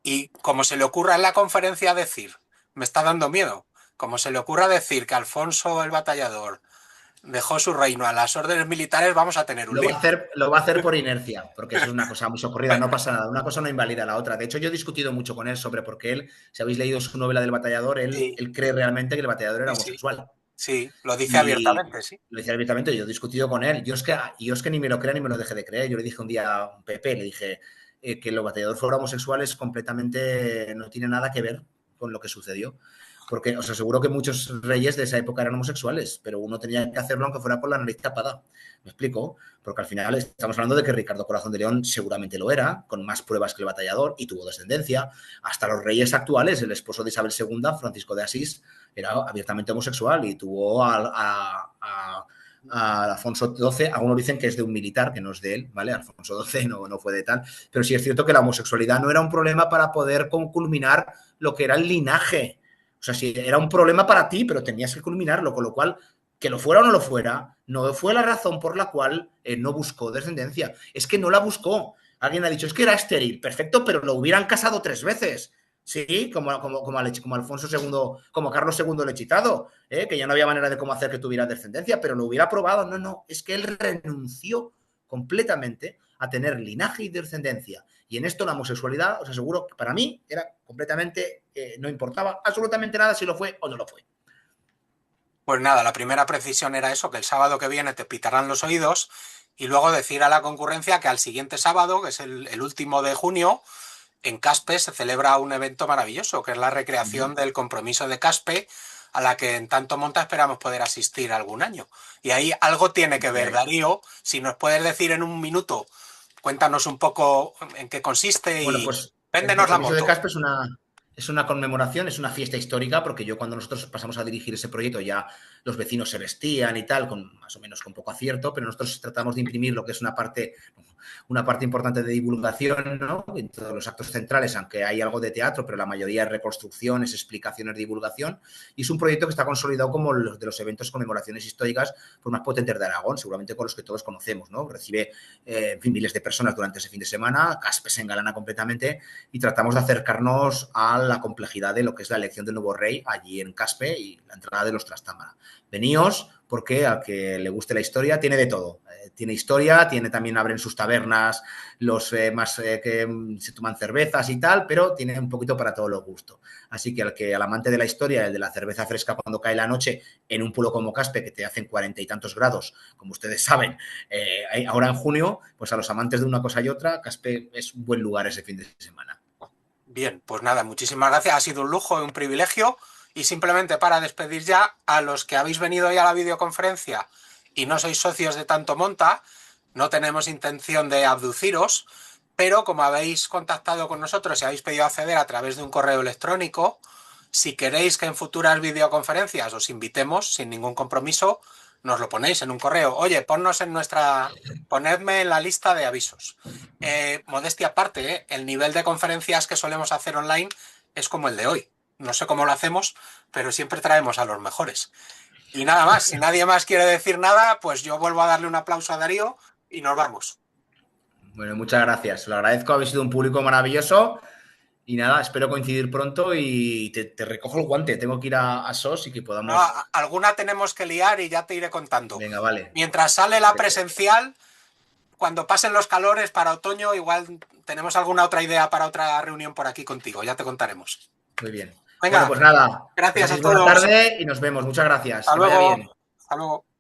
S1: y como se le ocurra en la conferencia decir, me está dando miedo, como se le ocurra decir que Alfonso el Batallador dejó su reino a las órdenes militares, vamos a tener un lío.
S2: Lo va a hacer por inercia, porque es una cosa muy socorrida, no pasa nada, una cosa no invalida la otra. De hecho, yo he discutido mucho con él sobre por qué él, si habéis leído su novela del Batallador, él cree realmente que el Batallador era homosexual.
S1: Sí, lo dice abiertamente, sí.
S2: Lo dice abiertamente, yo he discutido con él. Yo es que ni me lo crea ni me lo deje de creer. Yo le dije un día a un Pepe, le dije que el Batallador fuera homosexual es completamente, no tiene nada que ver con lo que sucedió. Porque os aseguro que muchos reyes de esa época eran homosexuales, pero uno tenía que hacerlo aunque fuera con la nariz tapada. ¿Me explico? Porque al final estamos hablando de que Ricardo Corazón de León seguramente lo era, con más pruebas que el Batallador, y tuvo descendencia. Hasta los reyes actuales, el esposo de Isabel II, Francisco de Asís, era abiertamente homosexual y tuvo a Alfonso XII, algunos dicen que es de un militar, que no es de él, ¿vale? Alfonso XII no fue de tal, pero sí es cierto que la homosexualidad no era un problema para poder culminar lo que era el linaje. O sea, sí, era un problema para ti, pero tenías que culminarlo, con lo cual, que lo fuera o no lo fuera, no fue la razón por la cual no buscó descendencia. Es que no la buscó. Alguien ha dicho, es que era estéril. Perfecto, pero lo hubieran casado 3 veces. Sí, como Alfonso II, como Carlos II el hechizado, que ya no había manera de cómo hacer que tuviera descendencia, pero lo hubiera probado. No, es que él renunció completamente a tener linaje y descendencia. Y en esto la homosexualidad, os aseguro que para mí era completamente, no importaba absolutamente nada si lo fue o no lo fue.
S1: Pues nada, la primera precisión era eso, que el sábado que viene te pitarán los oídos y luego decir a la concurrencia que al siguiente sábado, que es el último de junio, en Caspe se celebra un evento maravilloso, que es la recreación del compromiso de Caspe, a la que en Tanto Monta esperamos poder asistir algún año. Y ahí algo tiene que ver, Darío. Si nos puedes decir en un minuto, cuéntanos un poco en qué consiste
S2: Bueno,
S1: y
S2: pues el
S1: véndenos la
S2: compromiso de
S1: moto.
S2: Caspe es una conmemoración, es una fiesta histórica, porque yo cuando nosotros pasamos a dirigir ese proyecto ya los vecinos se vestían y tal, con más o menos con poco acierto, pero nosotros tratamos de imprimir lo que es una parte importante de divulgación, ¿no? En todos los actos centrales, aunque hay algo de teatro, pero la mayoría es reconstrucciones, explicaciones, divulgación, y es un proyecto que está consolidado como los de los eventos conmemoraciones históricas pues, más potentes de Aragón, seguramente con los que todos conocemos, ¿no? Recibe en fin, miles de personas durante ese fin de semana, Caspe se engalana completamente y tratamos de acercarnos a la complejidad de lo que es la elección del nuevo rey allí en Caspe y la entrada de los Trastámara. Veníos porque al que le guste la historia tiene de todo. Tiene historia, tiene también, abren sus tabernas los más que se toman cervezas y tal, pero tiene un poquito para todos los gustos. Así que al amante de la historia, el de la cerveza fresca cuando cae la noche en un pueblo como Caspe, que te hacen 40 y tantos grados, como ustedes saben, ahora en junio, pues a los amantes de una cosa y otra, Caspe es un buen lugar ese fin de semana.
S1: Bien, pues nada, muchísimas gracias. Ha sido un lujo y un privilegio. Y simplemente para despedir ya a los que habéis venido hoy a la videoconferencia y no sois socios de Tanto Monta, no tenemos intención de abduciros, pero como habéis contactado con nosotros y habéis pedido acceder a través de un correo electrónico, si queréis que en futuras videoconferencias os invitemos sin ningún compromiso, nos lo ponéis en un correo. Oye, ponedme en la lista de avisos. Modestia aparte, el nivel de conferencias que solemos hacer online es como el de hoy. No sé cómo lo hacemos, pero siempre traemos a los mejores. Y nada más, si nadie más quiere decir nada, pues yo vuelvo a darle un aplauso a Darío y nos vamos.
S2: Bueno, muchas gracias. Lo agradezco, habéis sido un público maravilloso. Y nada, espero coincidir pronto y te recojo el guante. Tengo que ir a SOS y que
S1: No,
S2: podamos...
S1: alguna tenemos que liar y ya te iré contando.
S2: Venga, vale.
S1: Mientras sale la presencial, cuando pasen los calores para otoño, igual tenemos alguna otra idea para otra reunión por aquí contigo. Ya te contaremos.
S2: Muy bien.
S1: Venga,
S2: Bueno, pues nada.
S1: gracias a
S2: Buena
S1: todos.
S2: tarde y nos vemos. Muchas gracias.
S1: Hasta
S2: Que vaya
S1: luego.
S2: bien.
S1: Hasta luego.